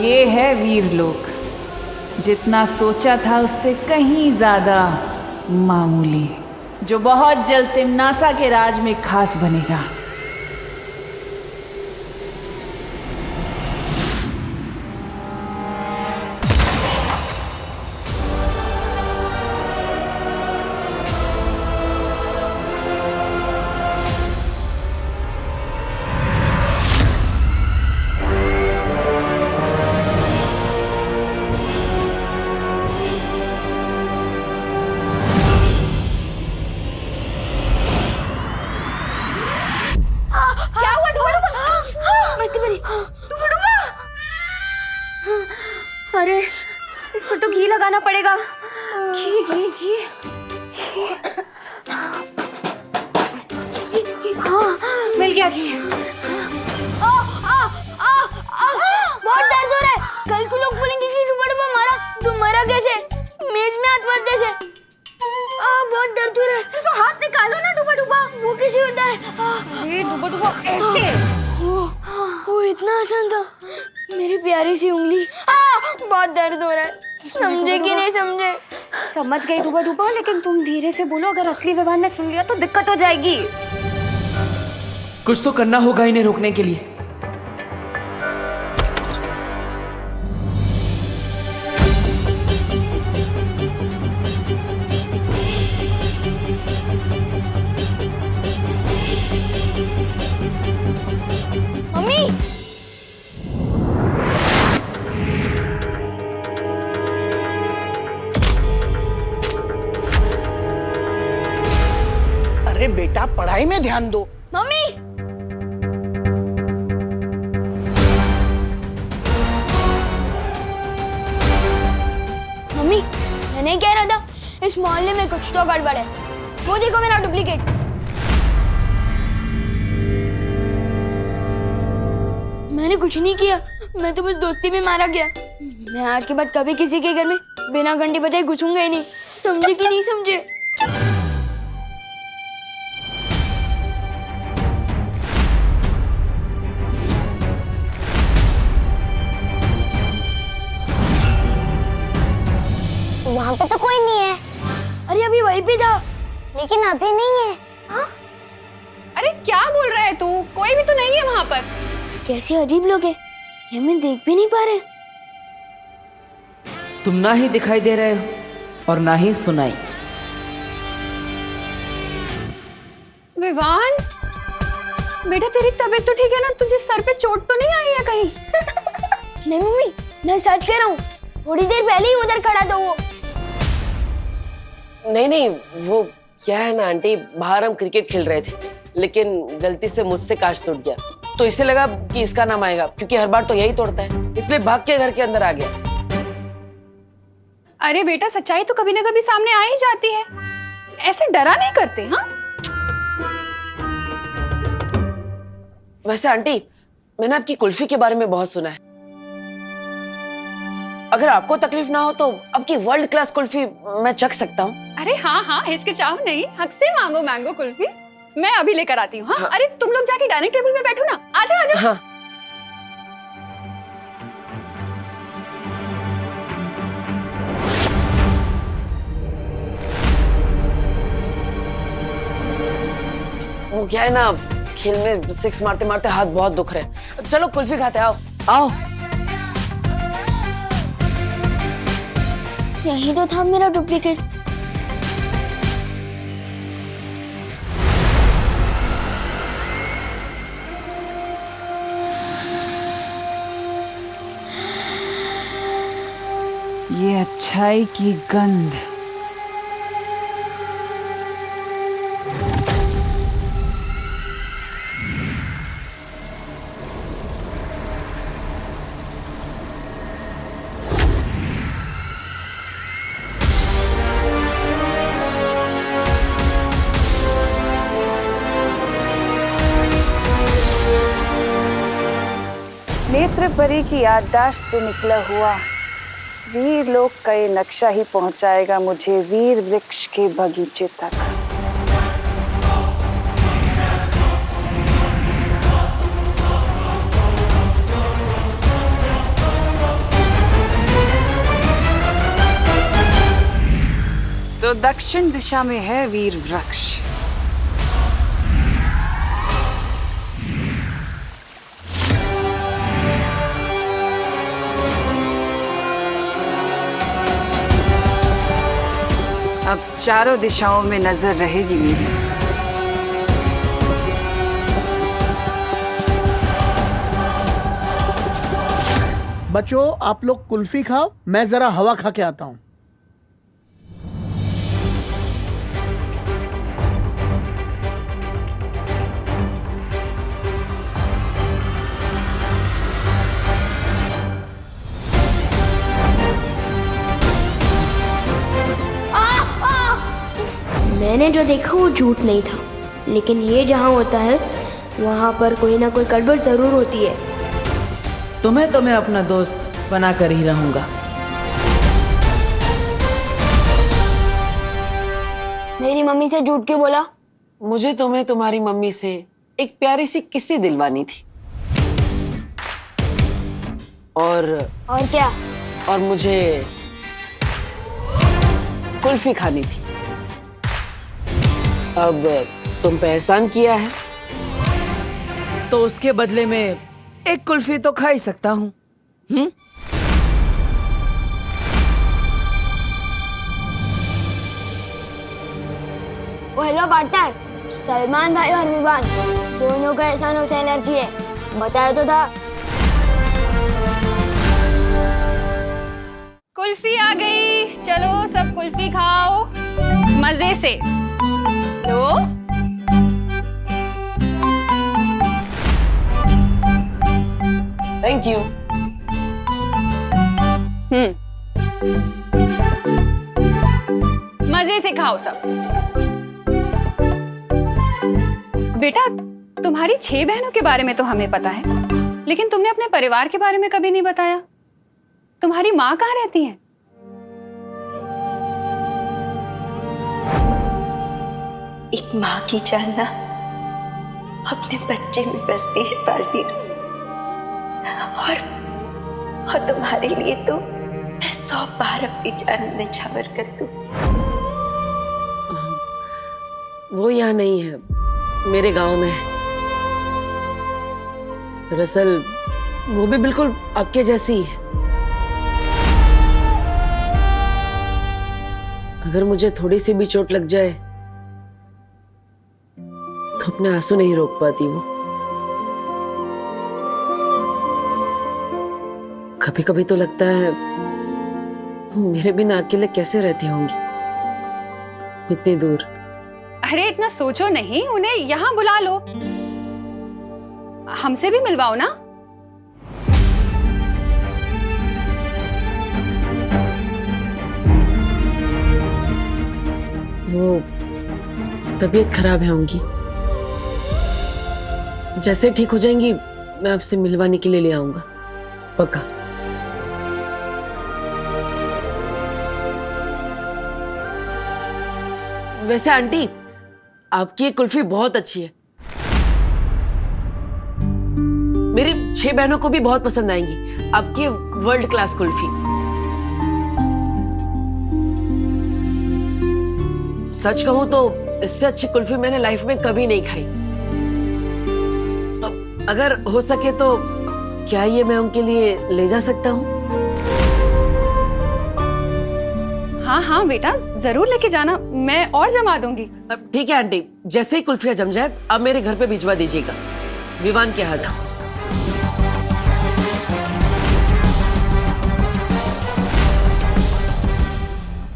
ये है वीरलोक। जितना सोचा था उससे कहीं ज्यादा मामूली, जो बहुत जल्द तिमनासा के राज में खास बनेगा। अरे इस पर तो घी लगाना पड़ेगा। घी घी घी। हाँ, मिल गया घी। बहुत दर्द हो रहा है। कल को लोग बोलेंगे कि डुबा मारा, तो मरा कैसे? मेज में हाथ फंस जैसे। बहुत दर्द हो रहा है। तो हाथ निकालो ना डुबा। वो कैसे होता है? ये डुबा ऐसे। वो इतना आसान था। मेरी प्यारी सी उंगली। बहुत दर्द हो रहा है। समझे कि नहीं समझे? समझ गई डुबा, लेकिन तुम धीरे से बोलो, अगर असली विवान ने सुन लिया तो दिक्कत हो जाएगी। कुछ तो करना होगा इन्हें रोकने के लिए। मम्मी, अरे बेटा, पढ़ाई में ध्यान दो। मम्मी, मम्मी, मैं नहीं कह रहा था इस मोहल्ले में कुछ तो गड़बड़ है। वो देखो मेरा डुप्लीकेट। मैंने कुछ नहीं किया, मैं तो बस दोस्ती में मारा गया। मैं आज के बाद कभी किसी के घर में बिना घंटी बजाए घुसूंगा ही नहीं। समझे कि नहीं समझे? वहाँ पे तो कोई नहीं है। अरे अभी वहीं पे था। लेकिन अभी नहीं है। हाँ? अरे क्या बोल रहा है तू? कोई भी तो नहीं है वहाँ पर। कैसे अजीब लोग हैं, ये मैं देख भी नहीं पा रहे। तुम ना ही दिखाई दे रहे हो और ना ही सुनाई। विवान, बेटा तेरी तबीयत तो ठीक है ना? तुझे सर पे चोट तो नहीं आई है कहीं? नहीं मम्मी, मैं सच कह रहा हूँ। थोड़ी देर पहले ही उधर खड़ा था वो। नहीं, वो क्या है ना आंटी, बाहर हम क्रिकेट खेल रहे थे, लेकिन गलती से मुझसे कांच टूट गया, तो इसे लगा कि इसका नाम आएगा, क्योंकि हर बार तो यही तोड़ता है, इसलिए भाग के घर के अंदर आ गया। अरे बेटा, सच्चाई तो कभी ना कभी सामने आ ही जाती है। ऐसे डरा नहीं करते। हाँ, वैसे आंटी, मैंने आपकी कुल्फी के बारे में बहुत सुना है। अगर आपको तकलीफ ना हो तो आपकी वर्ल्ड क्लास कुल्फी मैं चख सकता हूँ। अरे हाँ, हिचकिचाओ नहीं, हक से मांगो मैंगो कुल्फी। मैं अभी लेकर आती हूँ। हाँ? अरे तुम लोग जाके डाइनिंग टेबल पे बैठो ना। आजा। हाँ। वो क्या है ना, खेल में सिक्स मारते मारते हाथ बहुत दुख रहे। चलो कुल्फी खाते, आओ। यही तो था मेरा डुप्लीकेट। ये अच्छाई की गंध। नेत्र परी की याददाश्त से निकला हुआ वीर लोक का ये नक्शा ही पहुंचाएगा मुझे वीर वृक्ष के बगीचे तक। तो दक्षिण दिशा में है वीर वृक्ष। अब चारों दिशाओं में नजर रहेगी मेरी। बच्चों, आप लोग कुल्फी खाओ, मैं जरा हवा खा के आता हूँ। मैंने जो देखा वो झूठ नहीं था, लेकिन ये जहाँ होता है वहाँ पर कोई ना कोई गड़बड़ जरूर होती है। तुम्हें तो मैं अपना दोस्त बना कर ही रहूंगा। मेरी मम्मी से झूठ क्यों बोला? मुझे तुम्हें तुम्हारी मम्मी से एक प्यारी सी किस्सी दिलवानी थी। और क्या? और मुझे कुल्फी खानी थी। अब तुम पे एहसान किया है तो उसके बदले में एक कुल्फी तो खा ही सकता हूँ। हेलो पार्टनर, सलमान भाई और विवान दोनों का एहसानों से एलर्जी है, बताया तो था। कुल्फी आ गई, चलो सब कुल्फी खाओ मजे से। लो थैंक यू। मजे से खाओ सब। बेटा, तुम्हारी 6 बहनों के बारे में तो हमें पता है, लेकिन तुमने अपने परिवार के बारे में कभी नहीं बताया। तुम्हारी माँ कहाँ रहती है? एक माँ की जान ना अपने बच्चे में बसती है बालवीर, और तुम्हारे लिए तो मैं 100 बार अपनी जान निछावर कर दूं। वो यहाँ नहीं है, मेरे गांव में है। दरअसल वो भी बिल्कुल आपके जैसी ही है। अगर मुझे थोड़ी सी भी चोट लग जाए तो अपने आंसू नहीं रोक पाती वो। कभी कभी तो लगता है वो मेरे बिना अकेले कैसे रहती होंगी इतनी दूर। अरे इतना सोचो नहीं, उन्हें यहाँ बुला लो, हमसे भी मिलवाओ ना। वो तबीयत खराब है उनकी, जैसे ठीक हो जाएंगी मैं आपसे मिलवाने के लिए ले आऊंगा, पक्का। वैसे आंटी, आपकी ये कुल्फी बहुत अच्छी है, मेरी 6 बहनों को भी बहुत पसंद आएंगी आपकी वर्ल्ड क्लास कुल्फी। सच कहूं तो इससे अच्छी कुल्फी मैंने लाइफ में कभी नहीं खाई। अगर हो सके तो क्या ये मैं उनके लिए ले जा सकता हूँ? हाँ हाँ बेटा, जरूर लेके जाना, मैं और जमा दूंगी। ठीक है आंटी, जैसे ही कुल्फियां जम जाए अब मेरे घर पे भिजवा दीजिएगा विवान के हाथ।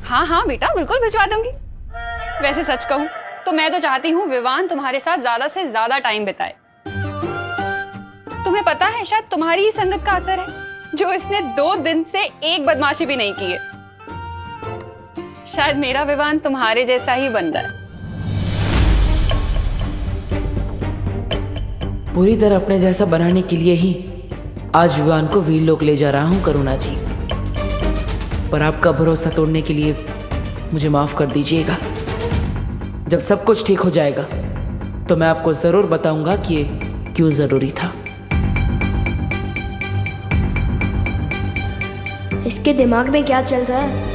हाँ हाँ बेटा, बिल्कुल भिजवा दूंगी। वैसे सच कहूं तो मैं तो चाहती हूँ विवान तुम्हारे साथ ज्यादा से ज्यादा टाइम बिताए। तुम्हें पता है, शायद तुम्हारी ही संगत का असर है जो इसने 2 दिन से एक बदमाशी भी नहीं की है। शायद मेरा विवान तुम्हारे जैसा ही बन रहा है। पूरी तरह अपने जैसा बनाने के लिए ही आज विवान को वीरलोक ले जा रहा हूँ करुणा जी, पर आपका भरोसा तोड़ने के लिए मुझे माफ कर दीजिएगा। जब सब कुछ ठीक हो जाएगा तो मैं आपको जरूर बताऊंगा कि ये क्यों जरूरी था। इसके दिमाग में क्या चल रहा है?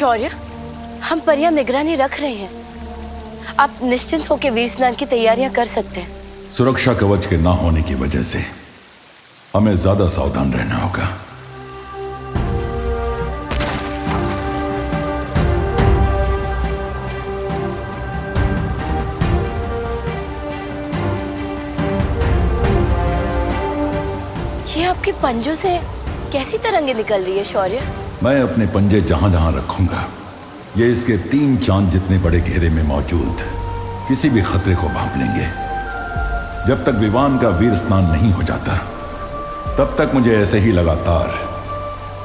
शौर्य, हम परियां निगरानी रख रहे हैं। आप निश्चिंत होकर वीर स्नान की तैयारियां कर सकते हैं। सुरक्षा कवच के ना होने की वजह से हमें ज्यादा सावधान रहना होगा। ये आपके पंजों से कैसी तरंगे निकल रही है शौर्य? मैं अपने पंजे जहां जहां रखूंगा, ये इसके 3 चांद जितने बड़े घेरे में मौजूद किसी भी खतरे को भांप लेंगे। जब तक विवान का वीर स्नान नहीं हो जाता, तब तक मुझे ऐसे ही लगातार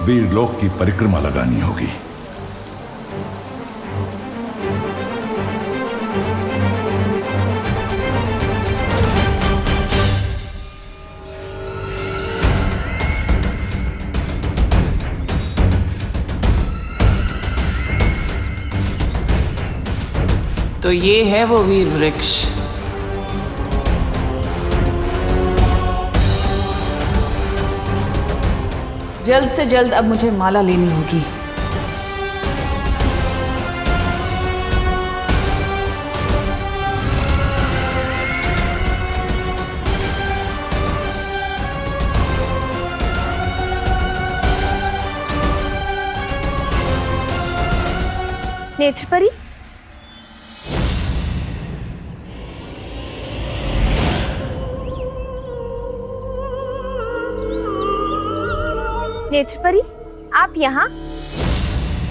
वीर लोक की परिक्रमा लगानी होगी। तो ये है वो वीर वृक्ष। जल्द से जल्द अब मुझे माला लेनी होगी। नेत्रपरी, नेत्रपरी, आप यहाँ?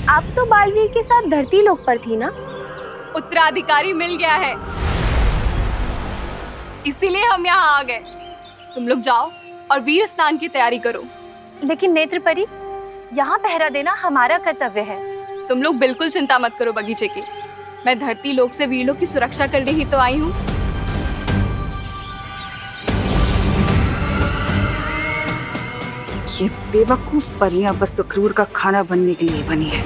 आप तो बालवीर के साथ धरती लोक पर थी ना? उत्तराधिकारी मिल गया है, इसीलिए हम यहाँ आ गए। तुम लोग जाओ और वीर स्नान की तैयारी करो। लेकिन नेत्रपरी, यहाँ पहरा देना हमारा कर्तव्य है। तुम लोग बिल्कुल चिंता मत करो बगीचे की। मैं धरती लोक से वीर लोक की सुरक्षा करने ही तो आई हूँ। ये बेवकूफ परियां बस सुक्रूर का खाना बनने के लिए बनी है।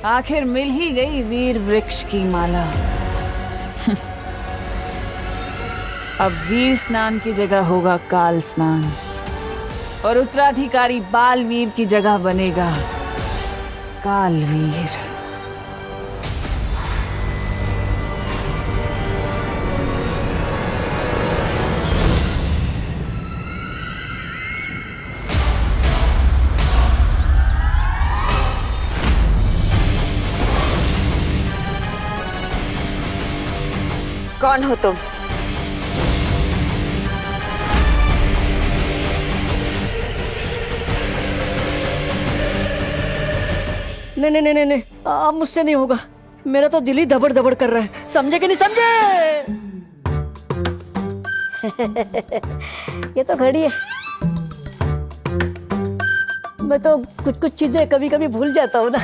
आखिर मिल ही गई वीर वृक्ष की माला। अब वीर स्नान की जगह होगा काल स्नान और उत्तराधिकारी बालवीर की जगह बनेगा कालवीर। कौन हो तुम? नहीं नहीं नहीं नहीं, अब मुझसे नहीं होगा। मेरा तो दिल ही धबड़ धबड़ कर रहा है। समझे कि नहीं समझे? ये तो घड़ी है। मैं तो कुछ कुछ चीजें कभी कभी भूल जाता हूँ ना।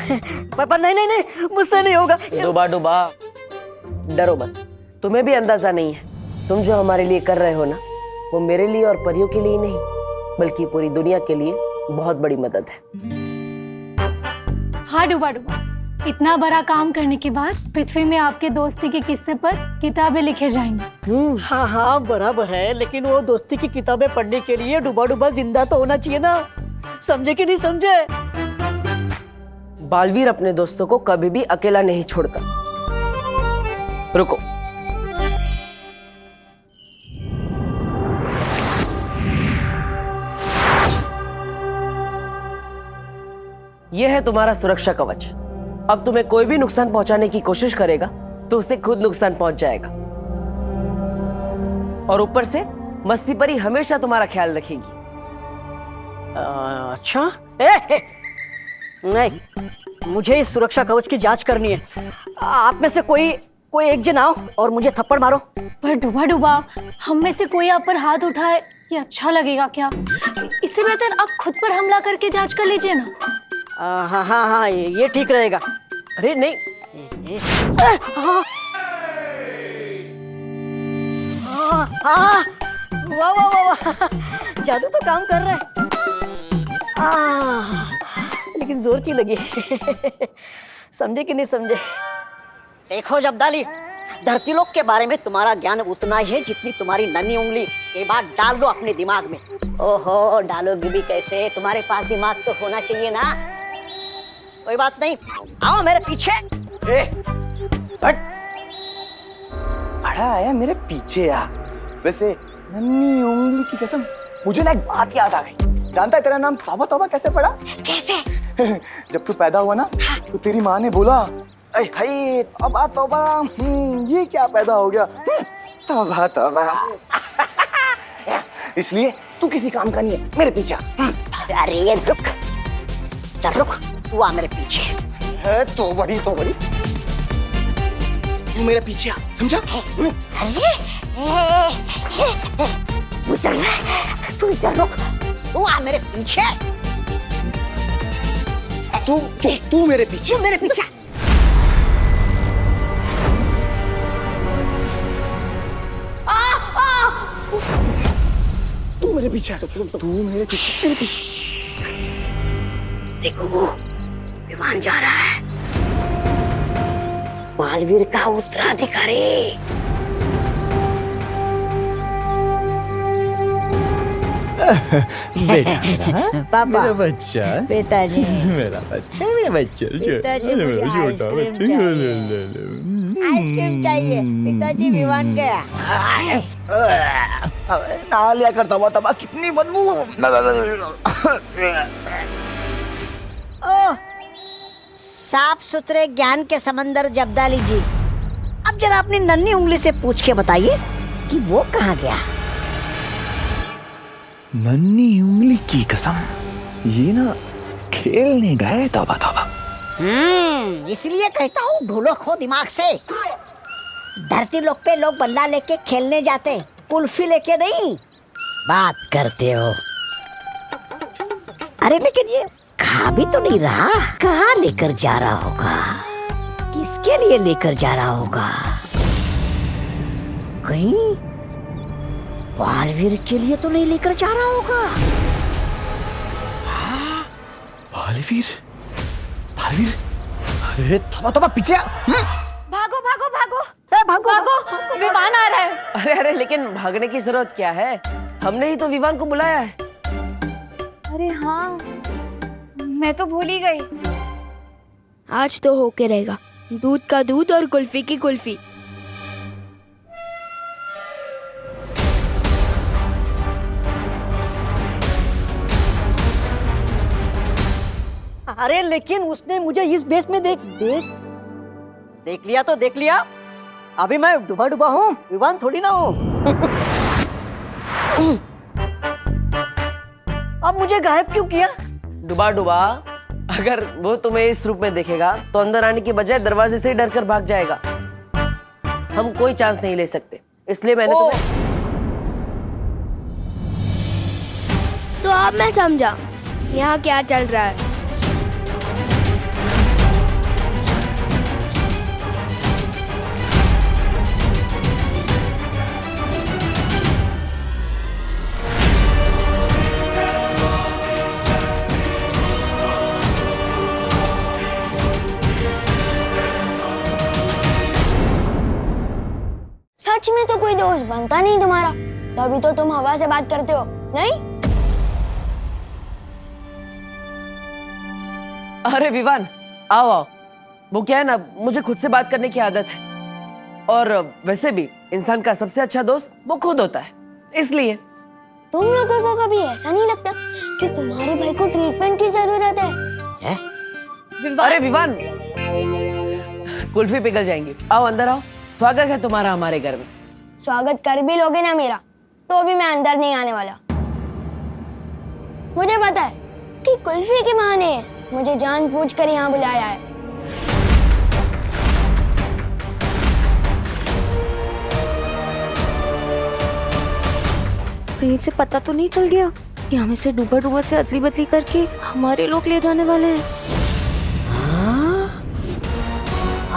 पर नहीं नहीं नहीं, मुझसे नहीं होगा। डुबा डुबा, डरो मत। तुम्हें भी अंदाजा नहीं है, तुम जो हमारे लिए कर रहे हो ना, वो मेरे लिए और परियों के लिए नहीं, बल्कि पूरी दुनिया के लिए बहुत बड़ी मदद है। हाँ डुबा डुबा, इतना बड़ा काम करने के बाद पृथ्वी में आपके दोस्ती के किस्से पर किताबें लिखे जाएंगी। हाँ हाँ बराबर है, लेकिन वो दोस्ती की किताबें पढ़ने के लिए डुबा डुबा जिंदा तो होना चाहिए ना। समझे कि नहीं समझे? बालवीर अपने दोस्तों को कभी भी अकेला नहीं छोड़ता। रुको, यह है तुम्हारा सुरक्षा कवच। अब तुम्हें कोई भी नुकसान पहुंचाने की कोशिश करेगा तो उसे खुद नुकसान पहुंच जाएगा। और ऊपर से मस्ती परी हमेशा तुम्हारा ख्याल रखेगी। अच्छा, नहीं, मुझे इस सुरक्षा कवच की जांच करनी है। आप में से कोई एक जन आओ और मुझे थप्पड़ मारो। पर डुबा डुबा, हम में से कोई आप पर हाथ उठाए, ये अच्छा लगेगा क्या? इससे बेहतर आप खुद पर हमला करके जांच कर लीजिए ना। हाँ हाँ हाँ, ये ठीक रहेगा। अरे नहीं, वाह वाह वाह वाह, जादू तो काम कर रहा है। लेकिन जोर की लगी। समझे कि नहीं समझे? देखो जब्दाली, धरती लोक के बारे में तुम्हारा ज्ञान उतना ही है जितनी तुम्हारी नन्ही उंगली। ये बात डाल दो अपने दिमाग में। ओहो, डालोगी भी कैसे? तुम्हारे पास दिमाग तो होना चाहिए ना। कोई बात नहीं, आओ मेरे पीछे। बड़ा आया मेरे पीछे आ। वैसे नन्ही उंगली की कसम, मुझे ना एक बात याद आ गई। जानता है तेरा नाम तौबा तौबा कैसे पड़ा? कैसे? जब तू पैदा हुआ ना तो तेरी माँ ने बोला, अरे भाई तौबा तौबा, ये क्या पैदा हो गया? तौबा तौबा। इसलिए तू किसी काम का नहीं है, मेरे पीछे आ। अरे रुक, चल रुक, तू आ मेरे पीछे। है तो बड़ी तू मेरे पीछे आ, समझा? अरे तू चल रुक, तू आ मेरे पीछे। तू मेरे पीछे। तू मेरे पीछे। तू मेरे पीछे। देखो, विमान जा रहा है, बालवीर का उत्तराधिकारी। बेटा पापा, मेरा बच्चा, पिताजी, मेरा बच्चा, मेरा बच्चा, पिताजी, मुझे आइसक्रीम चाहिए। पिताजी विमान गया। ना लिया करता हुआ तबा, कितनी बदबू। ओह, साफ सुथरे ज्ञान के समंदर जब्दाली जी, अब जरा अपनी नन्ही उंगली से पूछ के बताइए कि वो कहाँ गया। नन्ही उंगली की कसम, ये ना खेलने गए। तौबा तौबा। इसलिए कहता हूँ ढूलो खो दिमाग से। धरती लोक पे लोग बल्ला लेके खेलने जाते, कुल्फी लेके नहीं। बात करते हो। अरे लेकिन ये खा भी तो नहीं रहा, कहाँ लेकर जा रहा होगा? किसके लिए लेकर जा रहा होगा? कहीं बालवीर के लिए तो नहीं लेकर जा रहा होगा? बालवीर, बालवीर, अरे तौबा तौबा, पीछे आ। भागो भागो भागो, भागो भागो, विमान आ रहा है। अरे लेकिन भागने की जरूरत क्या है? हमने ही तो विमान को बुलाया है। अरे हाँ, मैं तो भूल ही गई। आज तो होके रहेगा, दूध का दूध और कुल्फी की कुल्फी। अरे लेकिन उसने मुझे इस बेस में देख लिया तो देख लिया। अभी मैं डूबा डूबा हूँ, विमान थोड़ी ना हूँ। अब मुझे गायब क्यों किया? डुबा डुबा, अगर वो तुम्हें इस रूप में देखेगा तो अंदर आने की बजाय दरवाजे से ही डर कर भाग जाएगा। हम कोई चांस नहीं ले सकते, इसलिए मैंने तुम्हें। तो अब मैं समझा यहाँ क्या चल रहा है। सच में तो कोई दोस्त बनता नहीं तुम्हारा, तभी तो तुम हवा से बात करते हो, नहीं? अरे विवान, आओ आओ। वो क्या है ना, मुझे खुद से बात करने की आदत है, और वैसे भी इंसान का सबसे अच्छा दोस्त वो खुद होता है, इसलिए। तुम लोगों को कभी ऐसा नहीं लगता कि तुम्हारे भाई को ट्रीटमेंट की जरूरत है? अरे विवान, कुल्फी पिघल जाएंगी, आओ अंदर आओ। स्वागत है तुम्हारा हमारे घर में। स्वागत कर भी लोगे ना मेरा, तो भी मैं अंदर नहीं आने वाला। मुझे पता है कि कुल्फी के माँ ने मुझे जानबूझकर यहाँ बुलाया है। कहीं से पता तो नहीं चल गया कि हमें से डूबा डूबा से अदली बदली करके हमारे लोग ले जाने वाले हैं।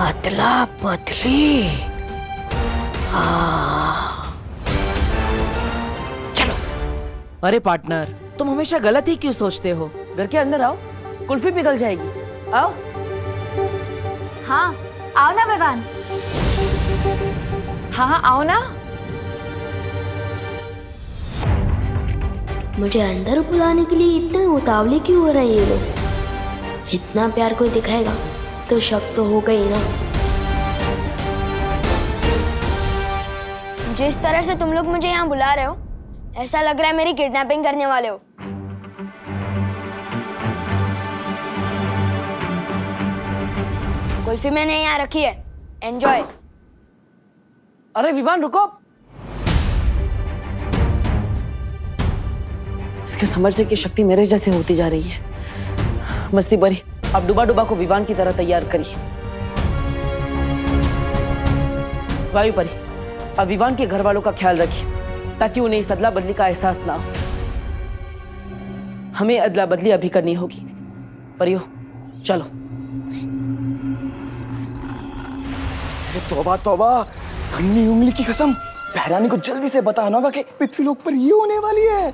अदला बदली। चलो अरे पार्टनर, तुम हमेशा गलत ही क्यों सोचते हो? घर के अंदर आओ, कुल्फी पिघल जाएगी। आओ। हाँ आओ ना विवान। हाँ आओ ना। मुझे अंदर बुलाने के लिए इतने उतावले क्यों हो रहे हैं ये लोग? इतना प्यार कोई दिखाएगा तो शक तो होगा ही ना। जिस तरह से तुम लोग मुझे यहाँ बुला रहे हो, ऐसा लग रहा है मेरी किडनैपिंग करने वाले हो। कुल्फी मैंने यहाँ रखी है, एंजॉय। अरे विवान रुको, इसके समझने की शक्ति मेरे जैसे होती जा रही है। मस्ती बरी, अब डुबा डुबा को विवान की तरह तैयार करिए। वायु परी, अब विवान के घर वालों का ख्याल रखिए ताकि उन्हें इस अदला बदली का एहसास ना हो। हमें अदला बदली अभी करनी होगी। परियो चलो। तौबा तौबा, नन्ही उंगली की कसम, बहरानी को जल्दी से बताना होगा कि पृथ्वी लोक पर ये होने वाली है।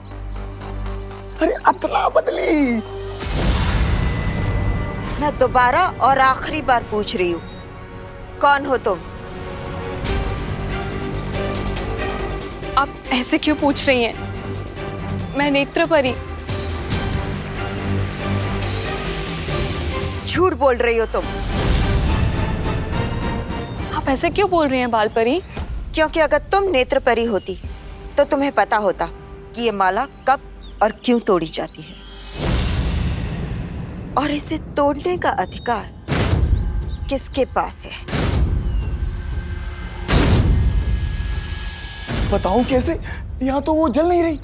अरे अदला बदली। मैं दोबारा और आखिरी बार पूछ रही हूँ, कौन हो तुम? आप ऐसे क्यों पूछ रही हैं? मैं नेत्र परी। झूठ बोल रही हो तुम। आप ऐसे क्यों बोल रही हैं बाल परी? क्योंकि अगर तुम नेत्र परी होती तो तुम्हें पता होता कि ये माला कब और क्यों तोड़ी जाती है, और इसे तोड़ने का अधिकार किसके पास है। बताऊं कैसे? यहाँ तो वो जल नहीं रही।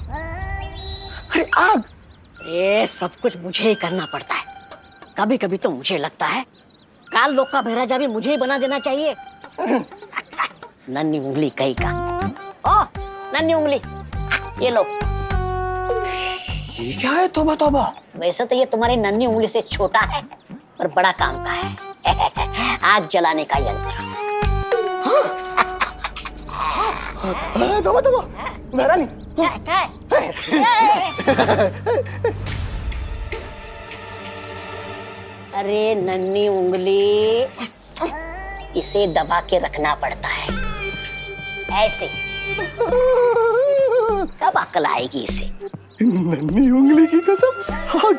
अरे आग! अरे सब कुछ मुझे ही करना पड़ता है। कभी कभी तो मुझे लगता है काल लोक का बहराजा भी मुझे ही बना देना चाहिए। नन्ही उंगली कहीं का। ओ नन्ही उंगली, ये लो। ये क्या है? तौबा तौबा। वैसे तो ये तुम्हारी नन्ही उंगली से छोटा है पर बड़ा काम का है। आग जलाने का यंत्र। तौबा तौबा, बहरानी। अरे नन्ही उंगली, इसे दबा के रखना पड़ता है ऐसे। कब अकल आएगी इसे? नन्ही उंगली की कसम। आग!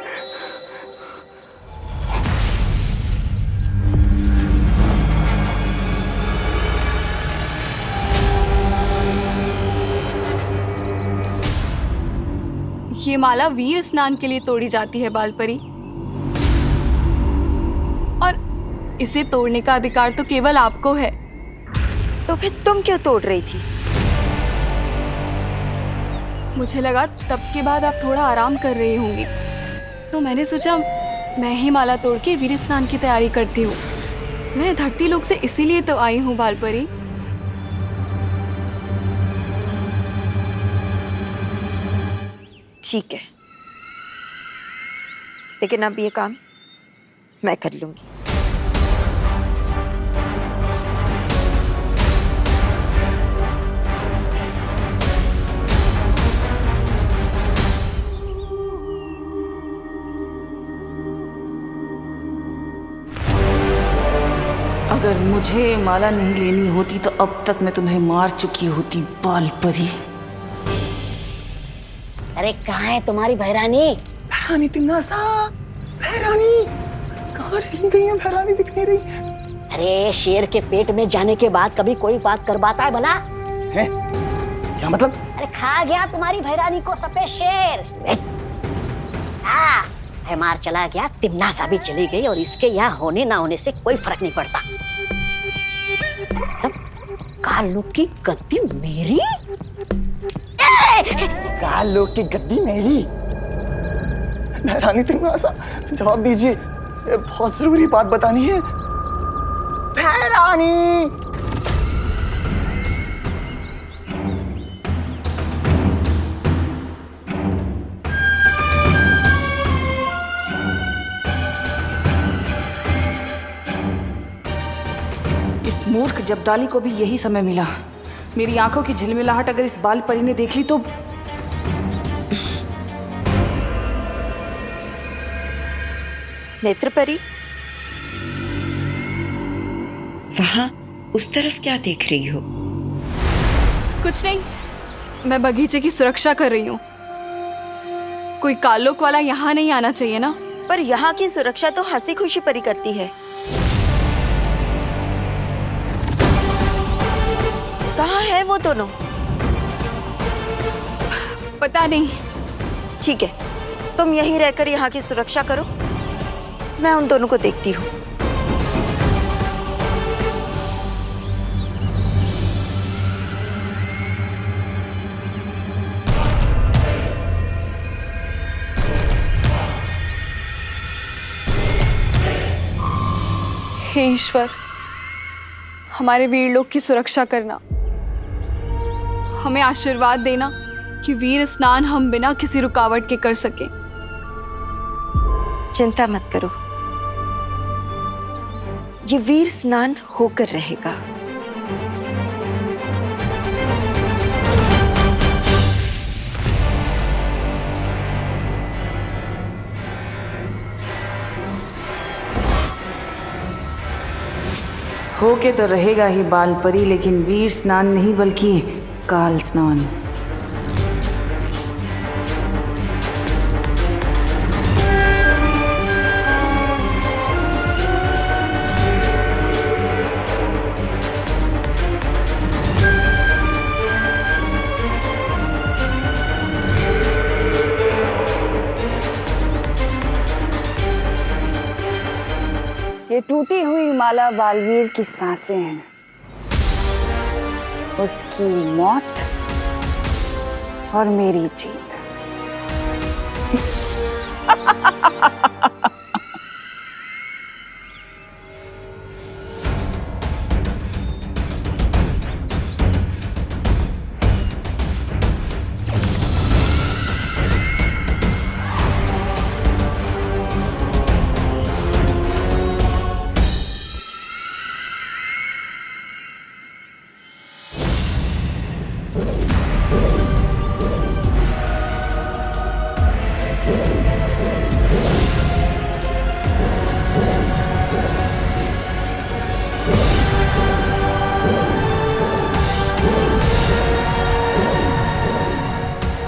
ये माला वीर स्नान के लिए तोड़ी जाती है बालपरी, और इसे तोड़ने का अधिकार तो केवल आपको है। तो फिर तुम क्यों तोड़ रही थी? मुझे लगा तब के बाद आप थोड़ा आराम कर रही होंगी, तो मैंने सोचा मैं ही माला तोड़ के वीर स्नान की तैयारी करती हूँ। मैं धरती लोक से इसीलिए तो आई हूँ बालपरी। ठीक है, लेकिन अब ये काम मैं कर लूंगी। अगर मुझे माला नहीं लेनी होती तो अब तक मैं तुम्हें मार चुकी होती बाल परी। अरे कहाँ है तुम्हारी बहरानी? बहरानी तिन्नासा, बहरानी कहाँ चली गई है? बहरानी दिख नहीं रही। अरे शेर के पेट में जाने के बाद कभी कोई बात कर पाता है भला? है? क्या मतलब? अरे खा गया तुम्हारी बहरानी को सफेद शेर। मार चला गया, तिम्नासा भी चली गई, और इसके यहाँ होने ना होने से कोई फर्क नहीं पड़ता। काल लोक की गद्दी मेरी? काल लोक की गद्दी मेरी? बहरानी तिम्नासा, जवाब दीजिए, बहुत जरूरी बात बतानी है। बहरानी! इस मूर्ख जब्दाली को भी यही समय मिला। मेरी आंखों की झिलमिलाहट अगर इस बाल परी ने देख ली तो नेत्रपरी, वहां उस तरफ क्या देख रही हो? कुछ नहीं, मैं बगीचे की सुरक्षा कर रही हूँ। कोई कालोक वाला यहाँ नहीं आना चाहिए ना। पर यहाँ की सुरक्षा तो हंसी खुशी परी करती है। कहाँ है वो दोनों? पता नहीं। ठीक है, तुम यहीं रहकर यहाँ की सुरक्षा करो, मैं उन दोनों को देखती हूँ। हे ईश्वर, हमारे वीर लोग की सुरक्षा करना, हमें आशीर्वाद देना कि वीर स्नान हम बिना किसी रुकावट के कर सकें। चिंता मत करो, ये वीर स्नान होकर रहेगा। होके तो रहेगा ही बाल परी, लेकिन वीर स्नान नहीं बल्कि काल स्नान। ये टूटी हुई माला बालवीर की सांसें हैं, उसकी मौत और मेरी जीत।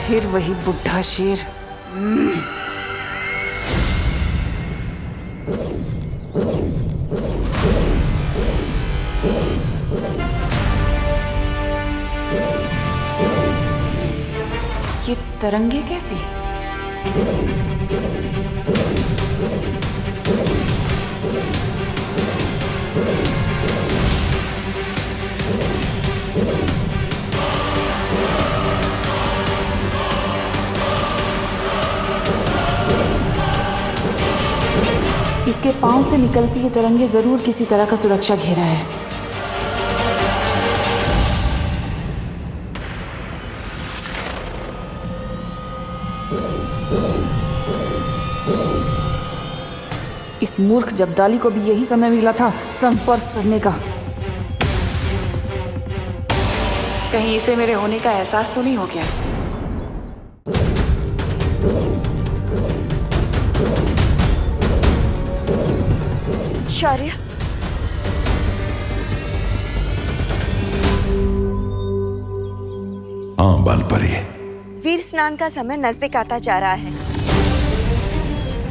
फिर वही बुढ़ा शेर। ये तरंगे कैसी? इसके पांव से निकलती ये तरंगे जरूर किसी तरह का सुरक्षा घेरा है। इस मूर्ख जब्दाली को भी यही समय मिला था संपर्क करने का। कहीं इसे मेरे होने का एहसास तो नहीं हो गया? शौर्य, हाँ बालपरी। वीर स्नान का समय नजदीक आता जा रहा है।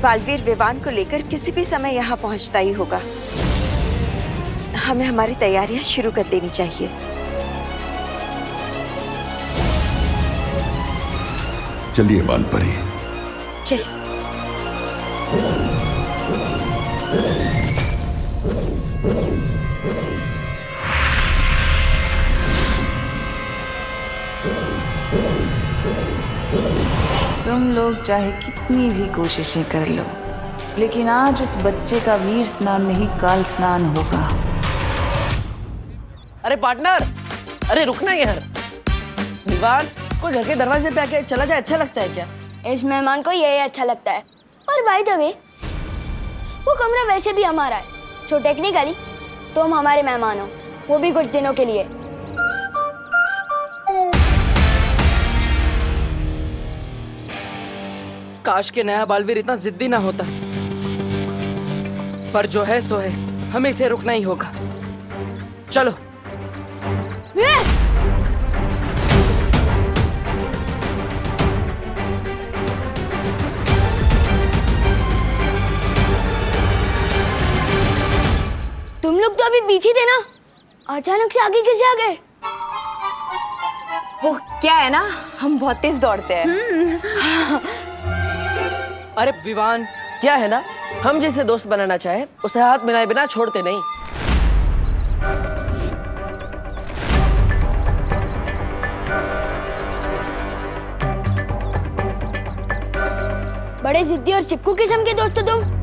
बालवीर विवान को लेकर किसी भी समय यहाँ पहुंचता ही होगा। हमें हमारी तैयारियां शुरू कर देनी चाहिए। चलिए बालपरी। चलिए। तुम लोग चाहे कितनी भी कोशिशें कर लो, लेकिन आज उस बच्चे का वीर स्नान नहीं काल स्नान होगा। अरे पार्टनर, अरे रुकना यार। विवान, कोई घर के दरवाजे पे आके चला जाए अच्छा लगता है क्या? इस मेहमान को यही अच्छा लगता है। और बाय द वे, वो कमरा वैसे भी हमारा है, सो टेक्निकली तुम हमारे मेहमान हो, वो भी कुछ दिनों के लिए। काश के नया बालवीर इतना जिद्दी ना होता। पर जो है सो है, हमें इसे रुकना ही होगा। चलो। तुम लोग तो अभी पीछे थे ना, अचानक से आगे कैसे आ गए? वो क्या है ना, हम बहुत तेज दौड़ते हैं। अरे विवान, क्या है ना, हम जिसे दोस्त बनाना चाहे उसे हाथ मिलाए बिना छोड़ते नहीं। बड़े जिद्दी और चिपकू किस्म के दोस्त हो तुम।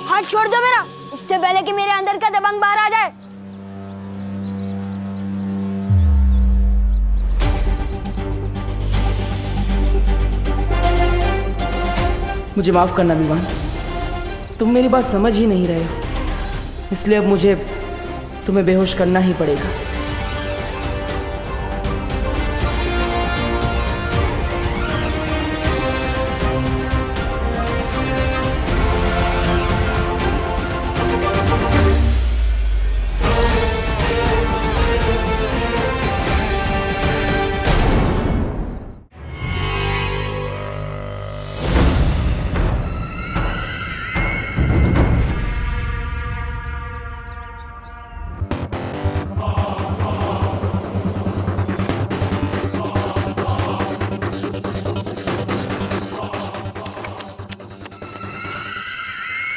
हाथ छोड़ दो मेरा, इससे पहले कि मेरे अंदर का दबंग बाहर आ जाए। मुझे माफ करना विवान, तुम मेरी बात समझ ही नहीं रहे हो, इसलिए अब मुझे तुम्हें बेहोश करना ही पड़ेगा।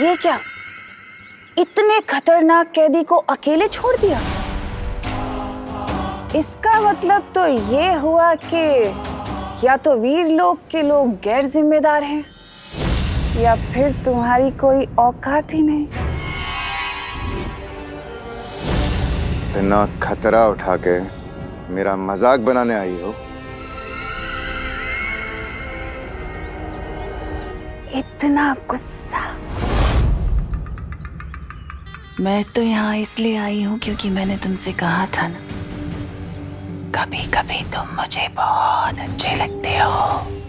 ये क्या, इतने खतरनाक कैदी को अकेले छोड़ दिया? इसका मतलब तो ये हुआ कि या तो वीर लोग के लोग गैर जिम्मेदार हैं या फिर तुम्हारी कोई औकात ही नहीं। इतना खतरा उठा के मेरा मजाक बनाने आई हो? इतना गुस्सा? मैं तो यहाँ इसलिए आई हूँ क्योंकि मैंने तुमसे कहा था ना, कभी कभी तुम मुझे बहुत अच्छे लगते हो।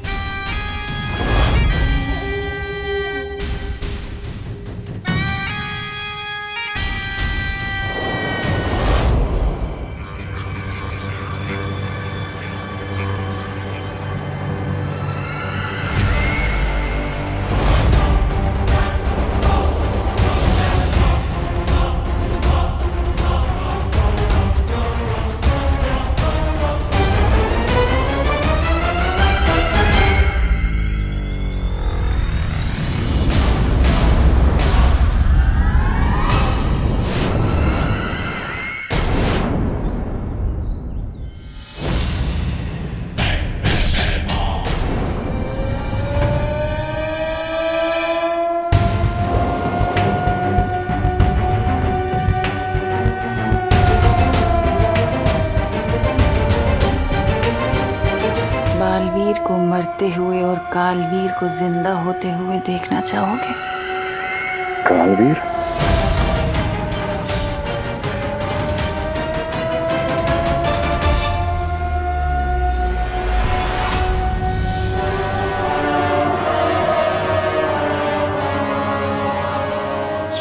बालवीर को मरते हुए और कालवीर को जिंदा होते हुए देखना चाहोगे? कालवीर?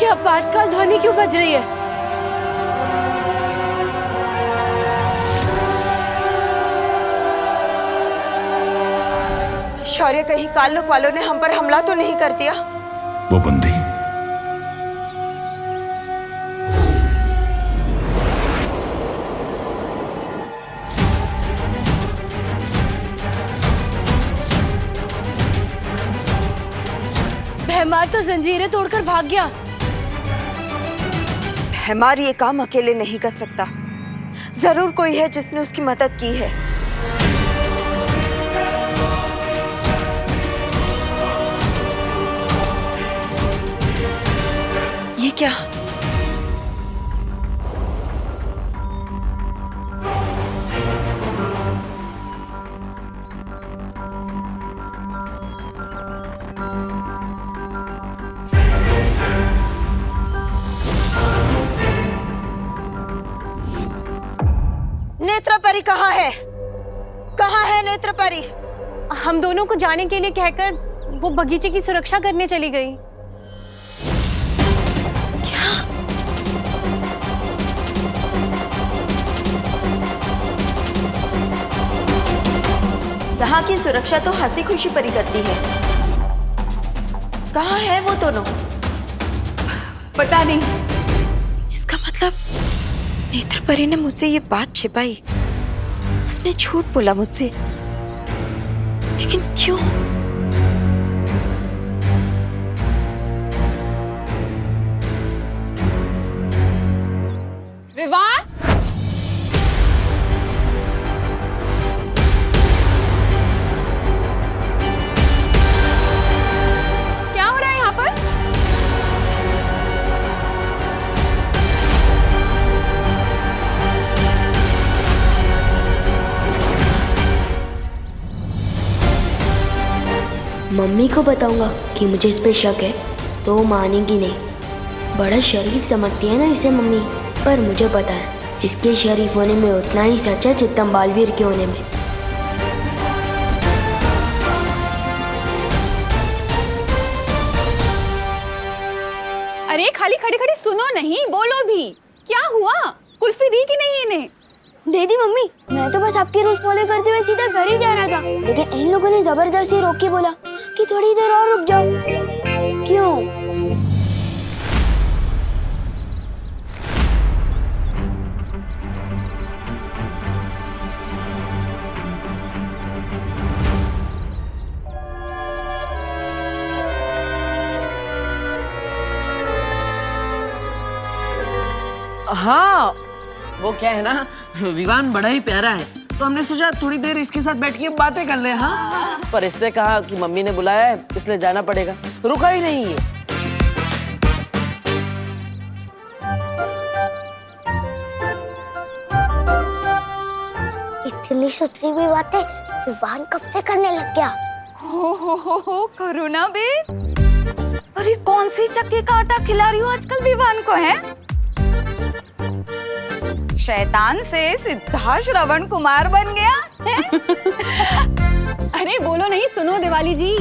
ये आपातकाल ध्वनि क्यों बज रही है? शौर्य, कहीं काल्लुक वालों ने हम पर हमला तो नहीं कर दिया? वो बंदी भैमार तो जंजीरें तोड़कर भाग गया। भैमार ये काम अकेले नहीं कर सकता, जरूर कोई है जिसने उसकी मदद की है। ये क्या? परी कहाँ है? कहाँ है नेत्र परी? हम दोनों को जाने के लिए कहकर वो बगीचे की सुरक्षा करने चली गई। यहाँ की सुरक्षा तो हंसी खुशी परी करती है। कहाँ है वो दोनों? पता नहीं। इसका मतलब नेत्र परी ने मुझसे ये बात छिपाई। उसने झूठ बोला मुझसे, लेकिन क्यों? विवान, क्या हो रहा है यहाँ पर? मम्मी को बताऊंगा कि मुझे इस पे शक है तो वो मानेगी नहीं। बड़ा शरीफ समझती है ना इसे मम्मी, पर मुझे पता है इसके शरीफ होने में उतना ही सच है जितना बालवीर के होने में। अरे खाली खड़े खड़े सुनो नहीं, बोलो भी। क्या हुआ? कुल्फी दी कि नहीं इन्हें? दे दी मम्मी। मैं तो बस आपके रूल्स फॉलो करते हुए सीधा घर ही जा रहा था, लेकिन इन लोगों ने जबरदस्ती रोक के बोला कि थोड़ी देर और रुक जाओ। क्यों? हाँ, वो क्या है ना, विवान बड़ा ही प्यारा है, तो हमने सोचा थोड़ी देर इसके साथ बैठ के बातें कर ले। हाँ, पर इसने कहा कि मम्मी ने बुलाया है इसलिए जाना पड़ेगा, रुका ही नहीं है। इतनी सुथरी भी बातें विवान कब से करने लग गया? हो करो ना बे। अरे कौन सी चक्की का आटा खिला रही हो आजकल विवान को है? शैतान से सीधा श्रवण कुमार बन गया है? अरे बोलो नहीं, सुनो दिवाली जी,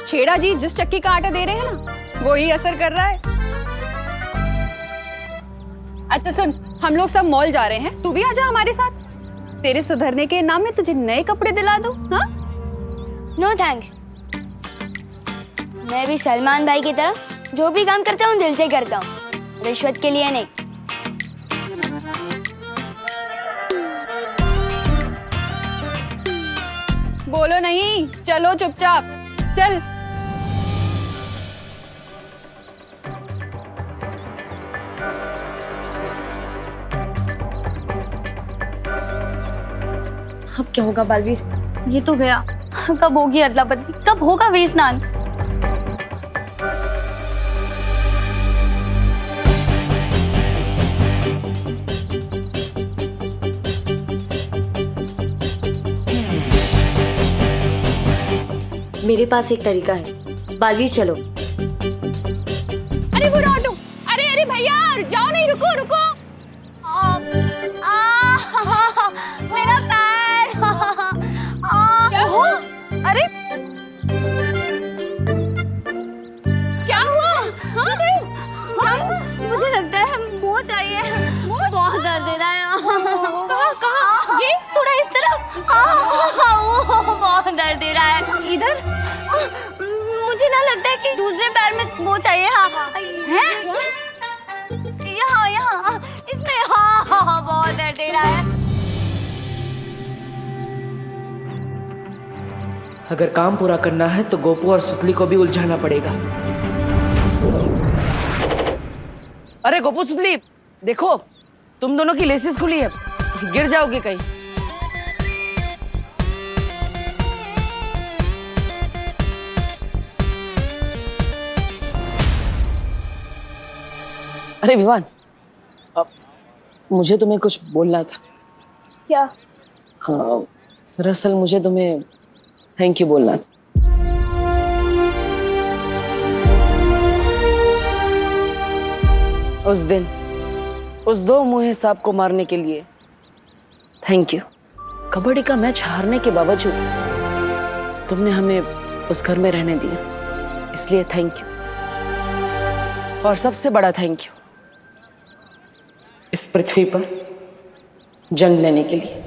छेड़ा जी जिस चक्की का आटा दे रहे हैं ना वो ही असर कर रहा है। अच्छा सुन, हम लोग सब मॉल जा रहे हैं, तू भी आजा हमारे साथ। तेरे सुधरने के नाम में तुझे नए कपड़े दिला दूं। हाँ? No thanks. मैं भी सलमान भाई की तरह जो भी काम करता हूँ दिल से करता हूँ, रिश्वत के लिए नहीं। बोलो नहीं, चलो चुपचाप चल। अब क्या होगा बालवीर? ये तो गया, कब होगी अदला बदली, कब होगा वीर स्नान? मेरे पास एक तरीका है, बालवीर चलो। अरे वो ऑटो, अरे भैया जाओ नहीं, रुको रुको। मेरा पैर। क्या हुआ? अरे क्या हुआ? मुझे लगता है मोच आई है, बहुत दर्द दे रहा है। कहाँ? ये थोड़ा इस तरफ। बहुत दर्द दे रहा है। इधर? मुझे ना लगता है कि दूसरे पैर में मोच आई है। हाँ यहाँ यहाँ इसमें। हाँ बहुत दर्द दे रहा है। अगर काम पूरा करना है तो गोपू और सुतली को भी उलझाना पड़ेगा। अरे गोपू सुतली देखो, तुम दोनों की लेसेस खुली है, गिर जाओगे कहीं। अरे विवान, मुझे तुम्हें कुछ बोलना था। क्या? हाँ, दरअसल मुझे तुम्हें थैंक यू बोलना था। उस दिन उस दो मुँहे सांप को मारने के लिए थैंक यू। कबड्डी का मैच हारने के बावजूद तुमने हमें उस घर में रहने दिया, इसलिए थैंक यू। और सबसे बड़ा थैंक यू इस पृथ्वी पर जन्म लेने के लिए।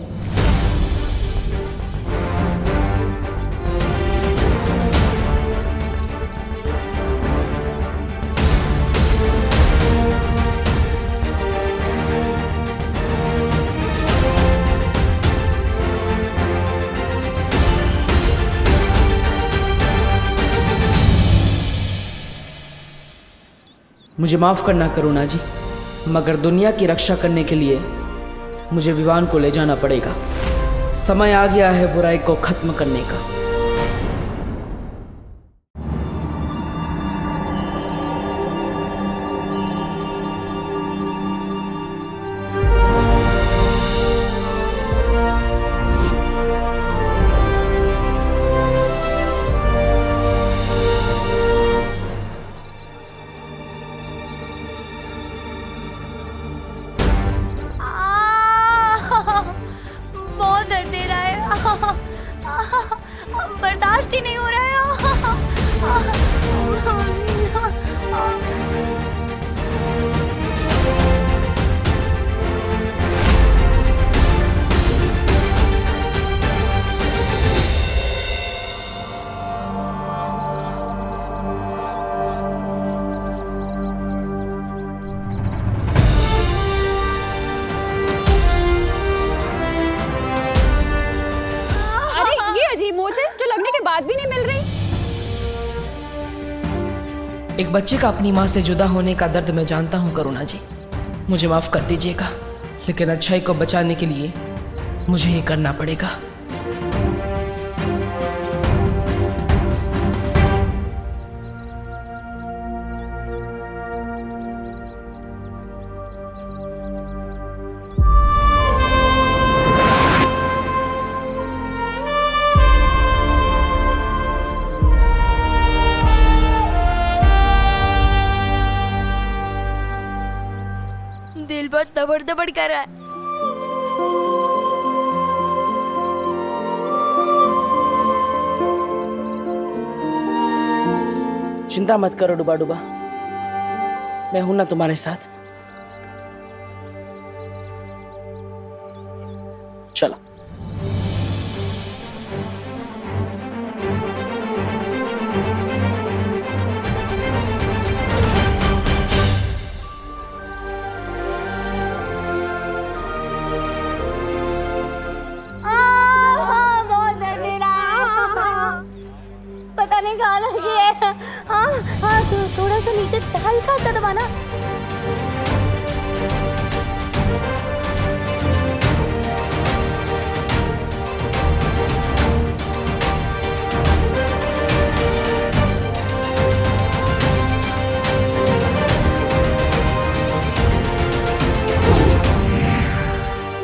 मुझे माफ करना करुणा जी, मगर दुनिया की रक्षा करने के लिए मुझे विवान को ले जाना पड़ेगा। समय आ गया है बुराई को खत्म करने का। बहुत दर्द दे रहा है, बर्दाश्त ही नहीं हो रहा है। अरे ये अजीब मोच है जो लगने के बाद भी नहीं मिल रही। एक बच्चे का अपनी माँ से जुदा होने का दर्द मैं जानता हूँ करुणा जी, मुझे माफ कर दीजिएगा, लेकिन अच्छाई को बचाने के लिए मुझे ये करना पड़ेगा। दिल बहुत दबड़ दबड़ कर रहा है। चिंता मत करो डुबा डुबा, मैं हूं ना तुम्हारे साथ। चलो। बहुत दर्द दे रहा है, पता नहीं कहाँ लगी है। हाँ तो थोड़ा सा नीचे हल्का सा दबाना।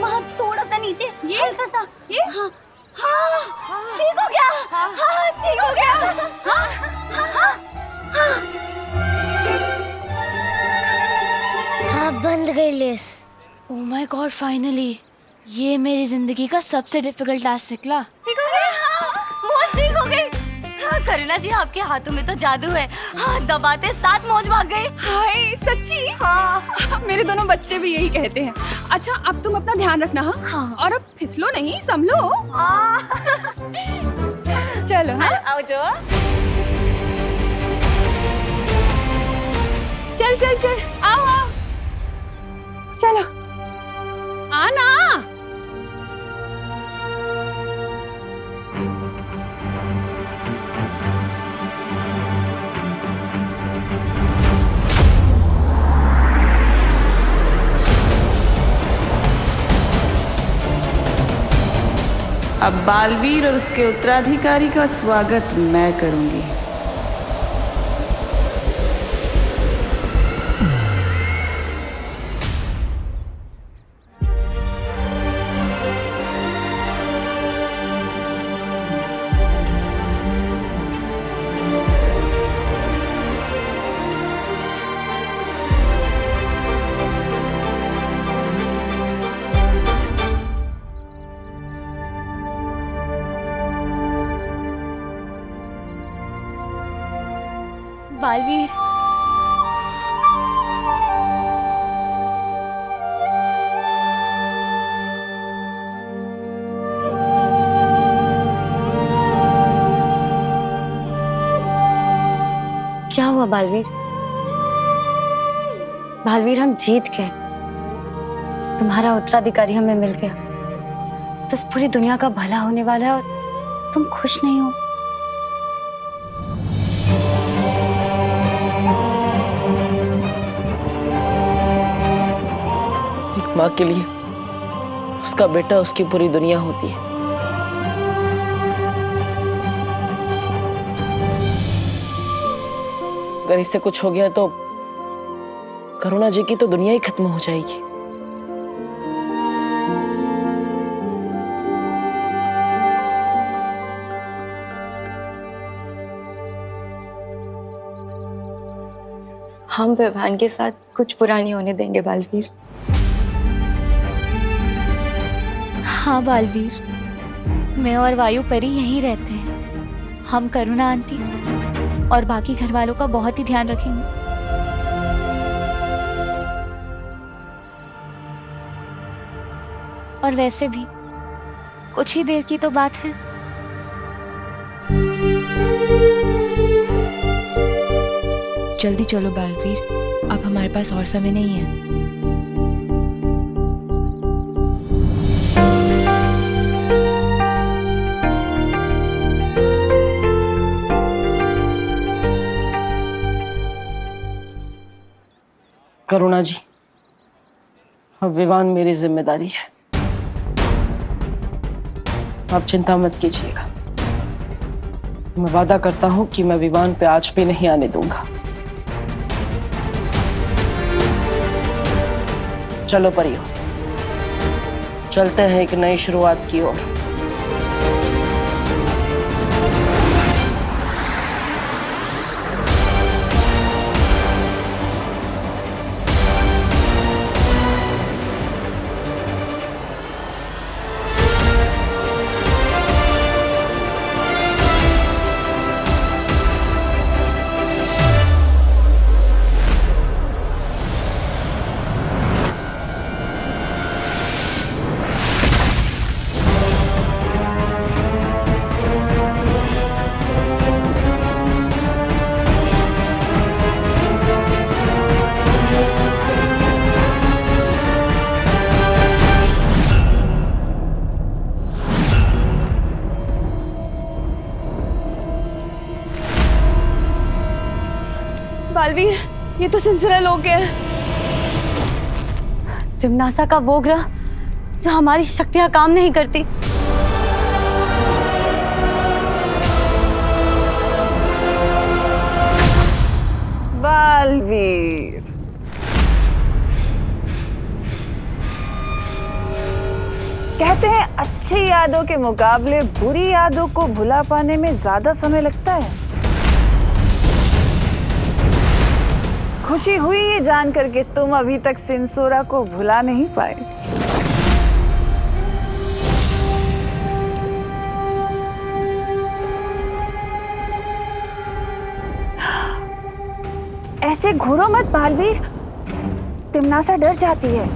वहाँ थोड़ा सा नीचे, ये हल्का सा, ये हाँ हाँ ठीक हो गया। हाँ ठीक हो गया। हाँ हाँ हाँ बंद गई less. Oh my God, finally ये मेरी जिंदगी का सबसे डिफिकल्ट टास्क निकला। ठीक हो गई। मौज ठीक हो गई। हाँ करुणा जी, आपके हाथों में तो जादू है। हाँ दबाते साथ मौज भाग गई। हाय सच्ची? हाँ मेरे दोनों बच्चे भी यही कहते हैं। अच्छा अब तुम अपना ध्यान रखना। हाँ और अब फिसलो नहीं, संभलो। चलो हाँ आओ जो। चल चल चल आओ आओ चलो आना। अब बालवीर और उसके उत्तराधिकारी का स्वागत मैं करूंगी। बालवीर? बालवीर, हम जीत गए। तुम्हारा उत्तराधिकारी हमें मिल गया। बस पूरी दुनिया का भला होने वाला है और तुम खुश नहीं हो। एक माँ के लिए उसका बेटा उसकी पूरी दुनिया होती है। अगर इससे कुछ हो गया तो करुणा जी की तो दुनिया ही खत्म हो जाएगी। हम विवान के साथ कुछ बुरा नहीं होने देंगे बालवीर। हाँ बालवीर, मैं और वायु परी यहीं रहते हैं। हम करुणा आंटी और बाकी घर वालों का बहुत ही ध्यान रखेंगे। और वैसे भी कुछ ही देर की तो बात है। जल्दी चलो बालवीर, अब हमारे पास और समय नहीं है। करुणा जी, अब विवान मेरी जिम्मेदारी है। आप चिंता मत कीजिएगा। मैं वादा करता हूं कि मैं विवान पे आज भी नहीं आने दूंगा। चलो परियो, चलते हैं एक नई शुरुआत की ओर। बालवीर, ये तो सिलसिला लोग गया। तिमनासा का वो ग्रह जो हमारी शक्तियां काम नहीं करती। बालवीर, कहते हैं अच्छी यादों के मुकाबले बुरी यादों को भुला पाने में ज्यादा समय लगता है। खुशी हुई ये जान करके तुम अभी तक सिंसोरा को भुला नहीं पाए। ऐसे घूरो मत बालवीर, तिमनासा डर जाती है।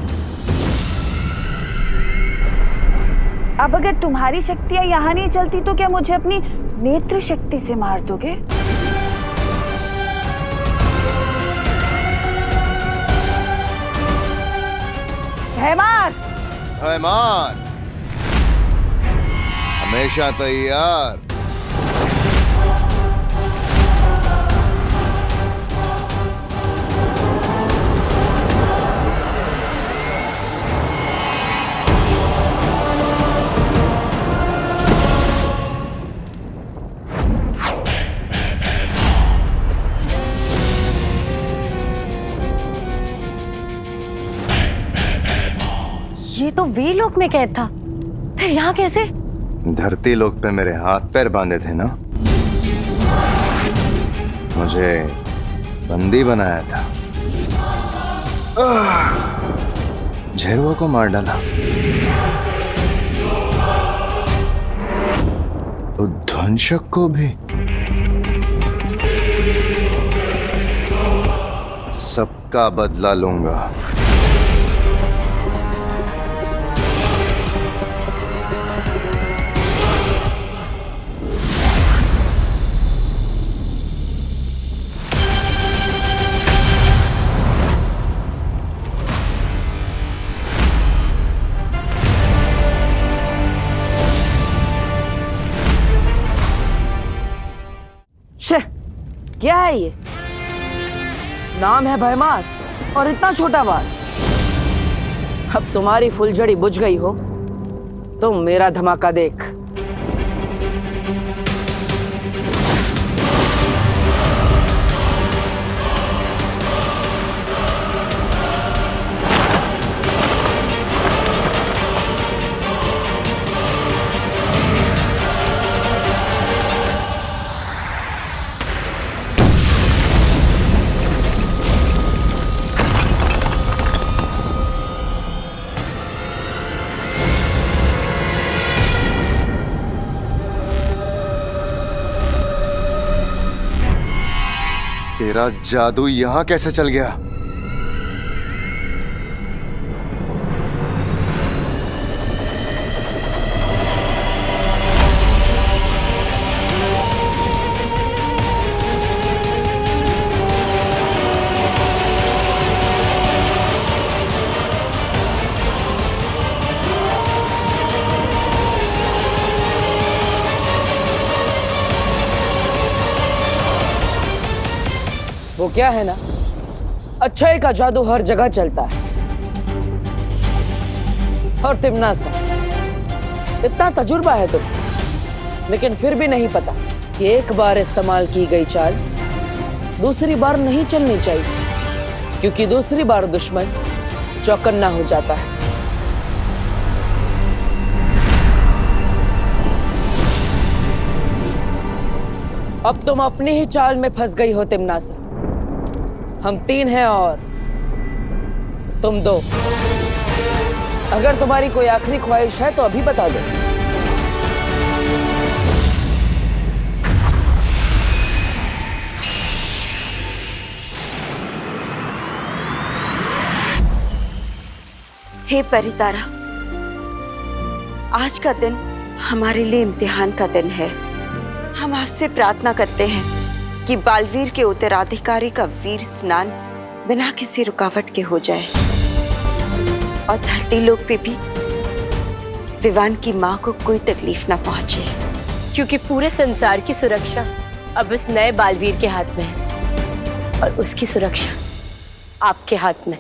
अब अगर तुम्हारी शक्तियां यहाँ नहीं चलती तो क्या मुझे अपनी नेत्र शक्ति से मार दोगे? हैमार, हैमार, हमेशा तैयार। ये तो वीरलोक में कैद था, फिर यहाँ कैसे? धरती लोक पे मेरे हाथ पैर बांधे थे ना, मुझे बंदी बनाया था, झेरुआ को मार डाला, उद्ध्वंसक को भी। सबका बदला लूंगा। क्या है ये? नाम है भयमार और इतना छोटा बाल। अब तुम्हारी फुलझड़ी बुझ गई हो तो मेरा धमाका देख। तेरा जादू यहाँ कैसे चल गया? वो क्या है ना, अच्छाई का जादू हर जगह चलता है। और तिमना सा इतना तजुर्बा है तुम, लेकिन फिर भी नहीं पता कि एक बार इस्तेमाल की गई चाल दूसरी बार नहीं चलनी चाहिए, क्योंकि दूसरी बार दुश्मन चौकन्ना हो जाता है। अब तुम अपनी ही चाल में फंस गई हो तिमना सा। हम 3 हैं और तुम 2। अगर तुम्हारी कोई आखिरी ख्वाहिश है तो अभी बता दो। हे परितारा, आज का दिन हमारे लिए इम्तिहान का दिन है। हम आपसे प्रार्थना करते हैं कि बालवीर के उत्तराधिकारी का वीर स्नान बिना किसी रुकावट के हो जाए और धरती लोक पे भी विवान की माँ को कोई तकलीफ ना पहुंचे, क्योंकि पूरे संसार की सुरक्षा अब इस नए बालवीर के हाथ में है और उसकी सुरक्षा आपके हाथ में।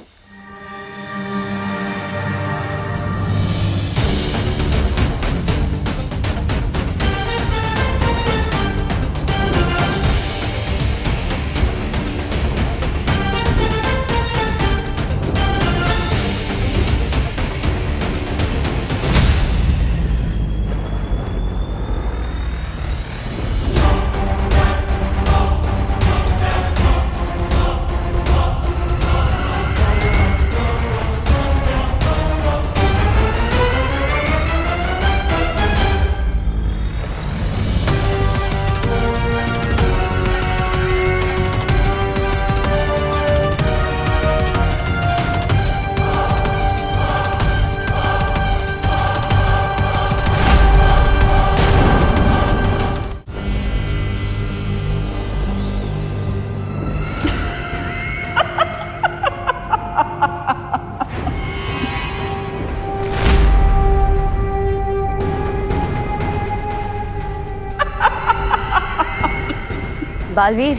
बालवीर,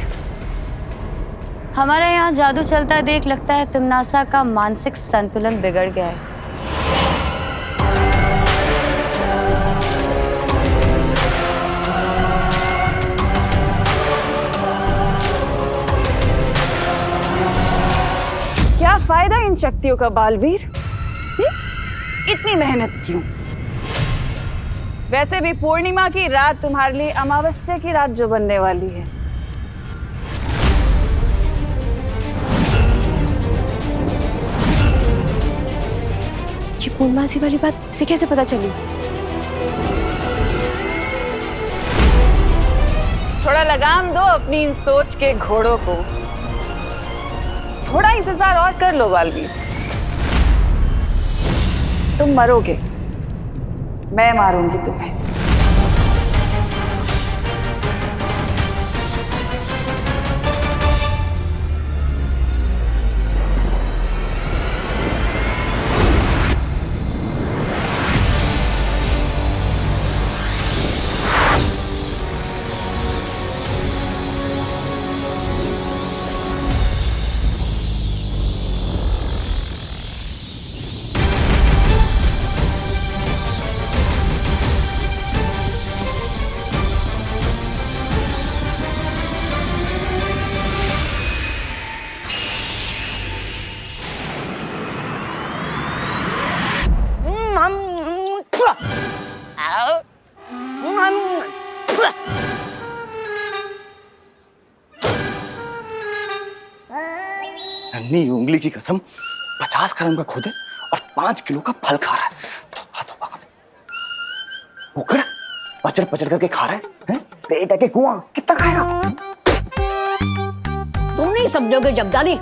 हमारे यहाँ जादू चलता देख लगता है तिमनासा का मानसिक संतुलन बिगड़ गया है। क्या फायदा इन शक्तियों का बालवीर? इतनी मेहनत क्यों? वैसे भी पूर्णिमा की रात तुम्हारे लिए अमावस्या की रात जो बनने वाली है। ये पूर्णमासी वाली बात से कैसे पता चली? थोड़ा लगाम दो अपनी इन सोच के घोड़ों को। थोड़ा इंतजार और कर लो बालवीर। तुम मरोगे, मैं मारूंगी तुम्हें। अपनी उंगली की कसम 50 ग्राम का खुद है और 5 किलो का फल खा रहा है। उकड़ पचड़ पचड़ करके खा रहा है? पेट है के कुआं, कितना खाएगा? तुम नहीं समझोगे जब्दाली,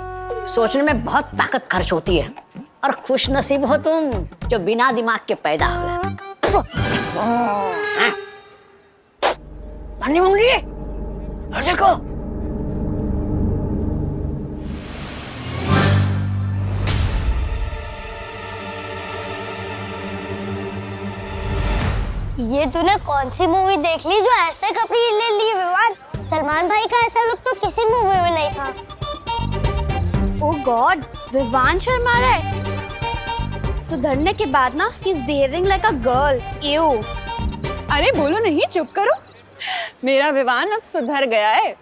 सोचने में बहुत ताकत खर्च होती है और खुश नसीब हो तुम जो बिना दिमाग के पैदा हुए। पानी मांग लिए? देखो ये तूने कौन सी मूवी देख ली जो ऐसे कपड़े ले लिए विवान? सलमान भाई का ऐसा लुक तो किसी मूवी में नहीं था। ओह गॉड, विवान शर्मा रहा है। सुधरने के बाद ना he is behaving like a girl. You अरे बोलो नहीं, चुप करो। मेरा विवान अब सुधर गया है।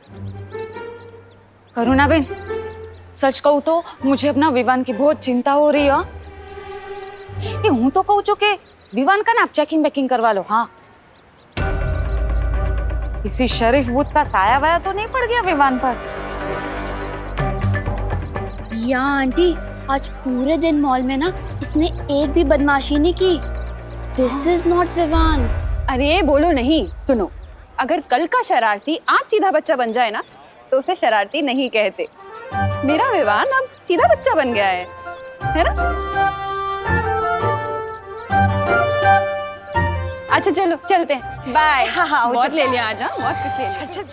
करुणा बेन, सच कहूँ तो मुझे अपना विवान की बहुत चिंता हो रही है। ये हूँ तो कहूँ के विवान का ना आप चेकिंग बेकिंग करवा लो। हाँ, किसी शरीफ बूथ का साया वाया तो नहीं पड़ गया विवान पर? या आंटी, आज पूरे दिन मॉल में ना इसने एक भी बदमाशी नहीं की। This is not Vivaan. अरे बोलो नहीं, सुनो, अगर कल का शरारती आज सीधा बच्चा बन जाए ना तो उसे शरारती नहीं कहते। मेरा विवान अब सीधा बच्चा बन गया है ना? अच्छा चलो चलते हैं, बाय। हाँ, बहुत ले लिया आज, बहुत कुछ ले लिया। चल।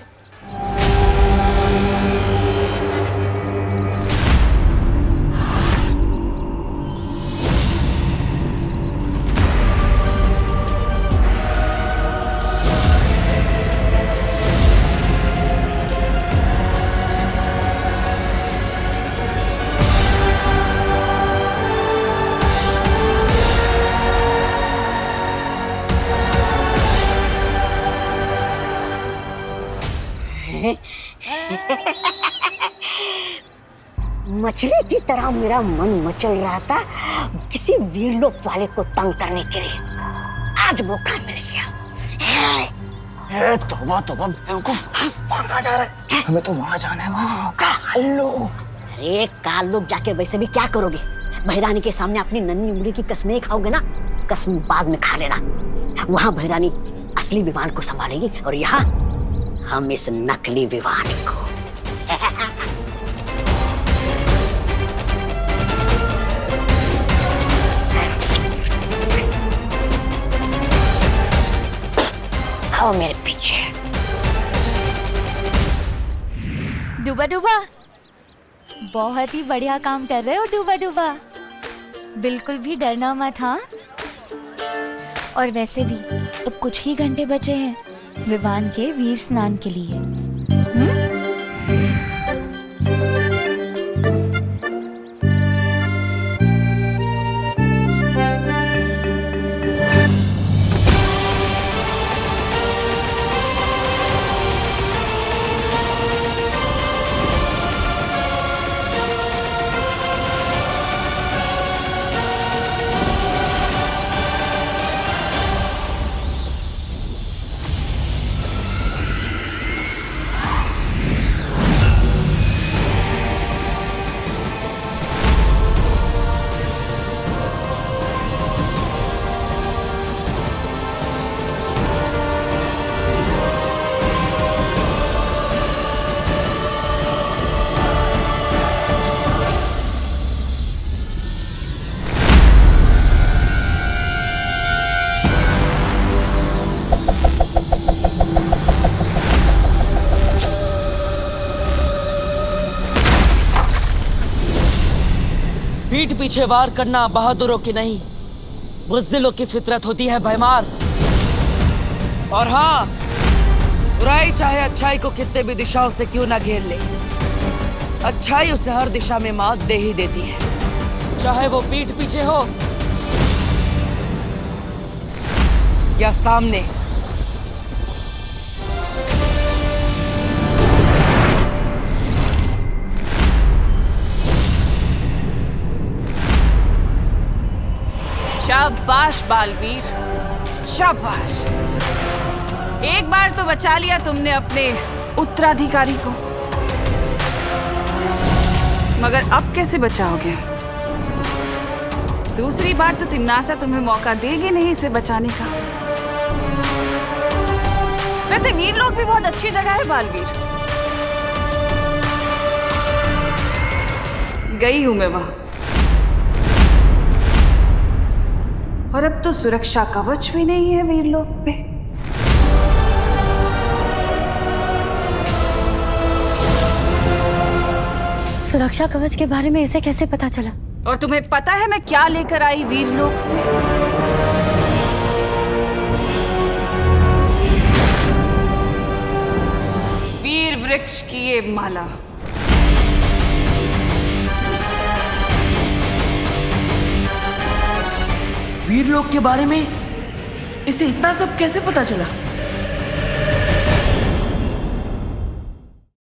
मछली की तरह मेरा मन मचल रहा था किसी वीरलोक वाले को तंग करने के लिए। आज मौका मिल गया। तौबा तौबा बेवकूफ, वहाँ कहाँ जा रहा है? हमें तो वहाँ जाना है, वहाँ। काल्लू, अरे काल्लू जाके वैसे भी क्या करोगे? बहरानी के सामने अपनी नन्ही उंगली की कसमें खाओगे ना, कसम बाद में खा लेना। वहाँ बहरानी असली विवान को संभालेगी और यहाँ हम इस नकली विवान को। आओ मेरे पीछे। डूबा डूबा, बहुत ही बढ़िया काम कर रहे हो डूबा डूबा। बिल्कुल भी डरना मत। हाँ, और वैसे भी अब कुछ ही घंटे बचे हैं विवान के वीर स्नान के लिए। पीठ पीछे वार करना बहादुरों की नहीं, बुज़दिलों की फितरत होती है भयमार। और हाँ, बुराई चाहे अच्छाई को कितने भी दिशाओं से क्यों ना घेर ले, अच्छाई उसे हर दिशा में मात दे ही देती है, चाहे वो पीठ पीछे हो या सामने। शाबाश बालवीर, शाबाश। एक बार तो बचा लिया तुमने अपने उत्तराधिकारी को, मगर अब कैसे बचाओगे? दूसरी बार तो तिम्नासा तुम्हें मौका देगी नहीं इसे बचाने का। वैसे वीरलोक भी बहुत अच्छी जगह है बालवीर, गई हूं मैं वहां। और अब तो सुरक्षा कवच भी नहीं है वीरलोक पे। सुरक्षा कवच के बारे में इसे कैसे पता चला? और तुम्हें पता है मैं क्या लेकर आई वीरलोक से? वीर वृक्ष की ये माला। वीरलोक के बारे में इसे इतना सब कैसे पता चला?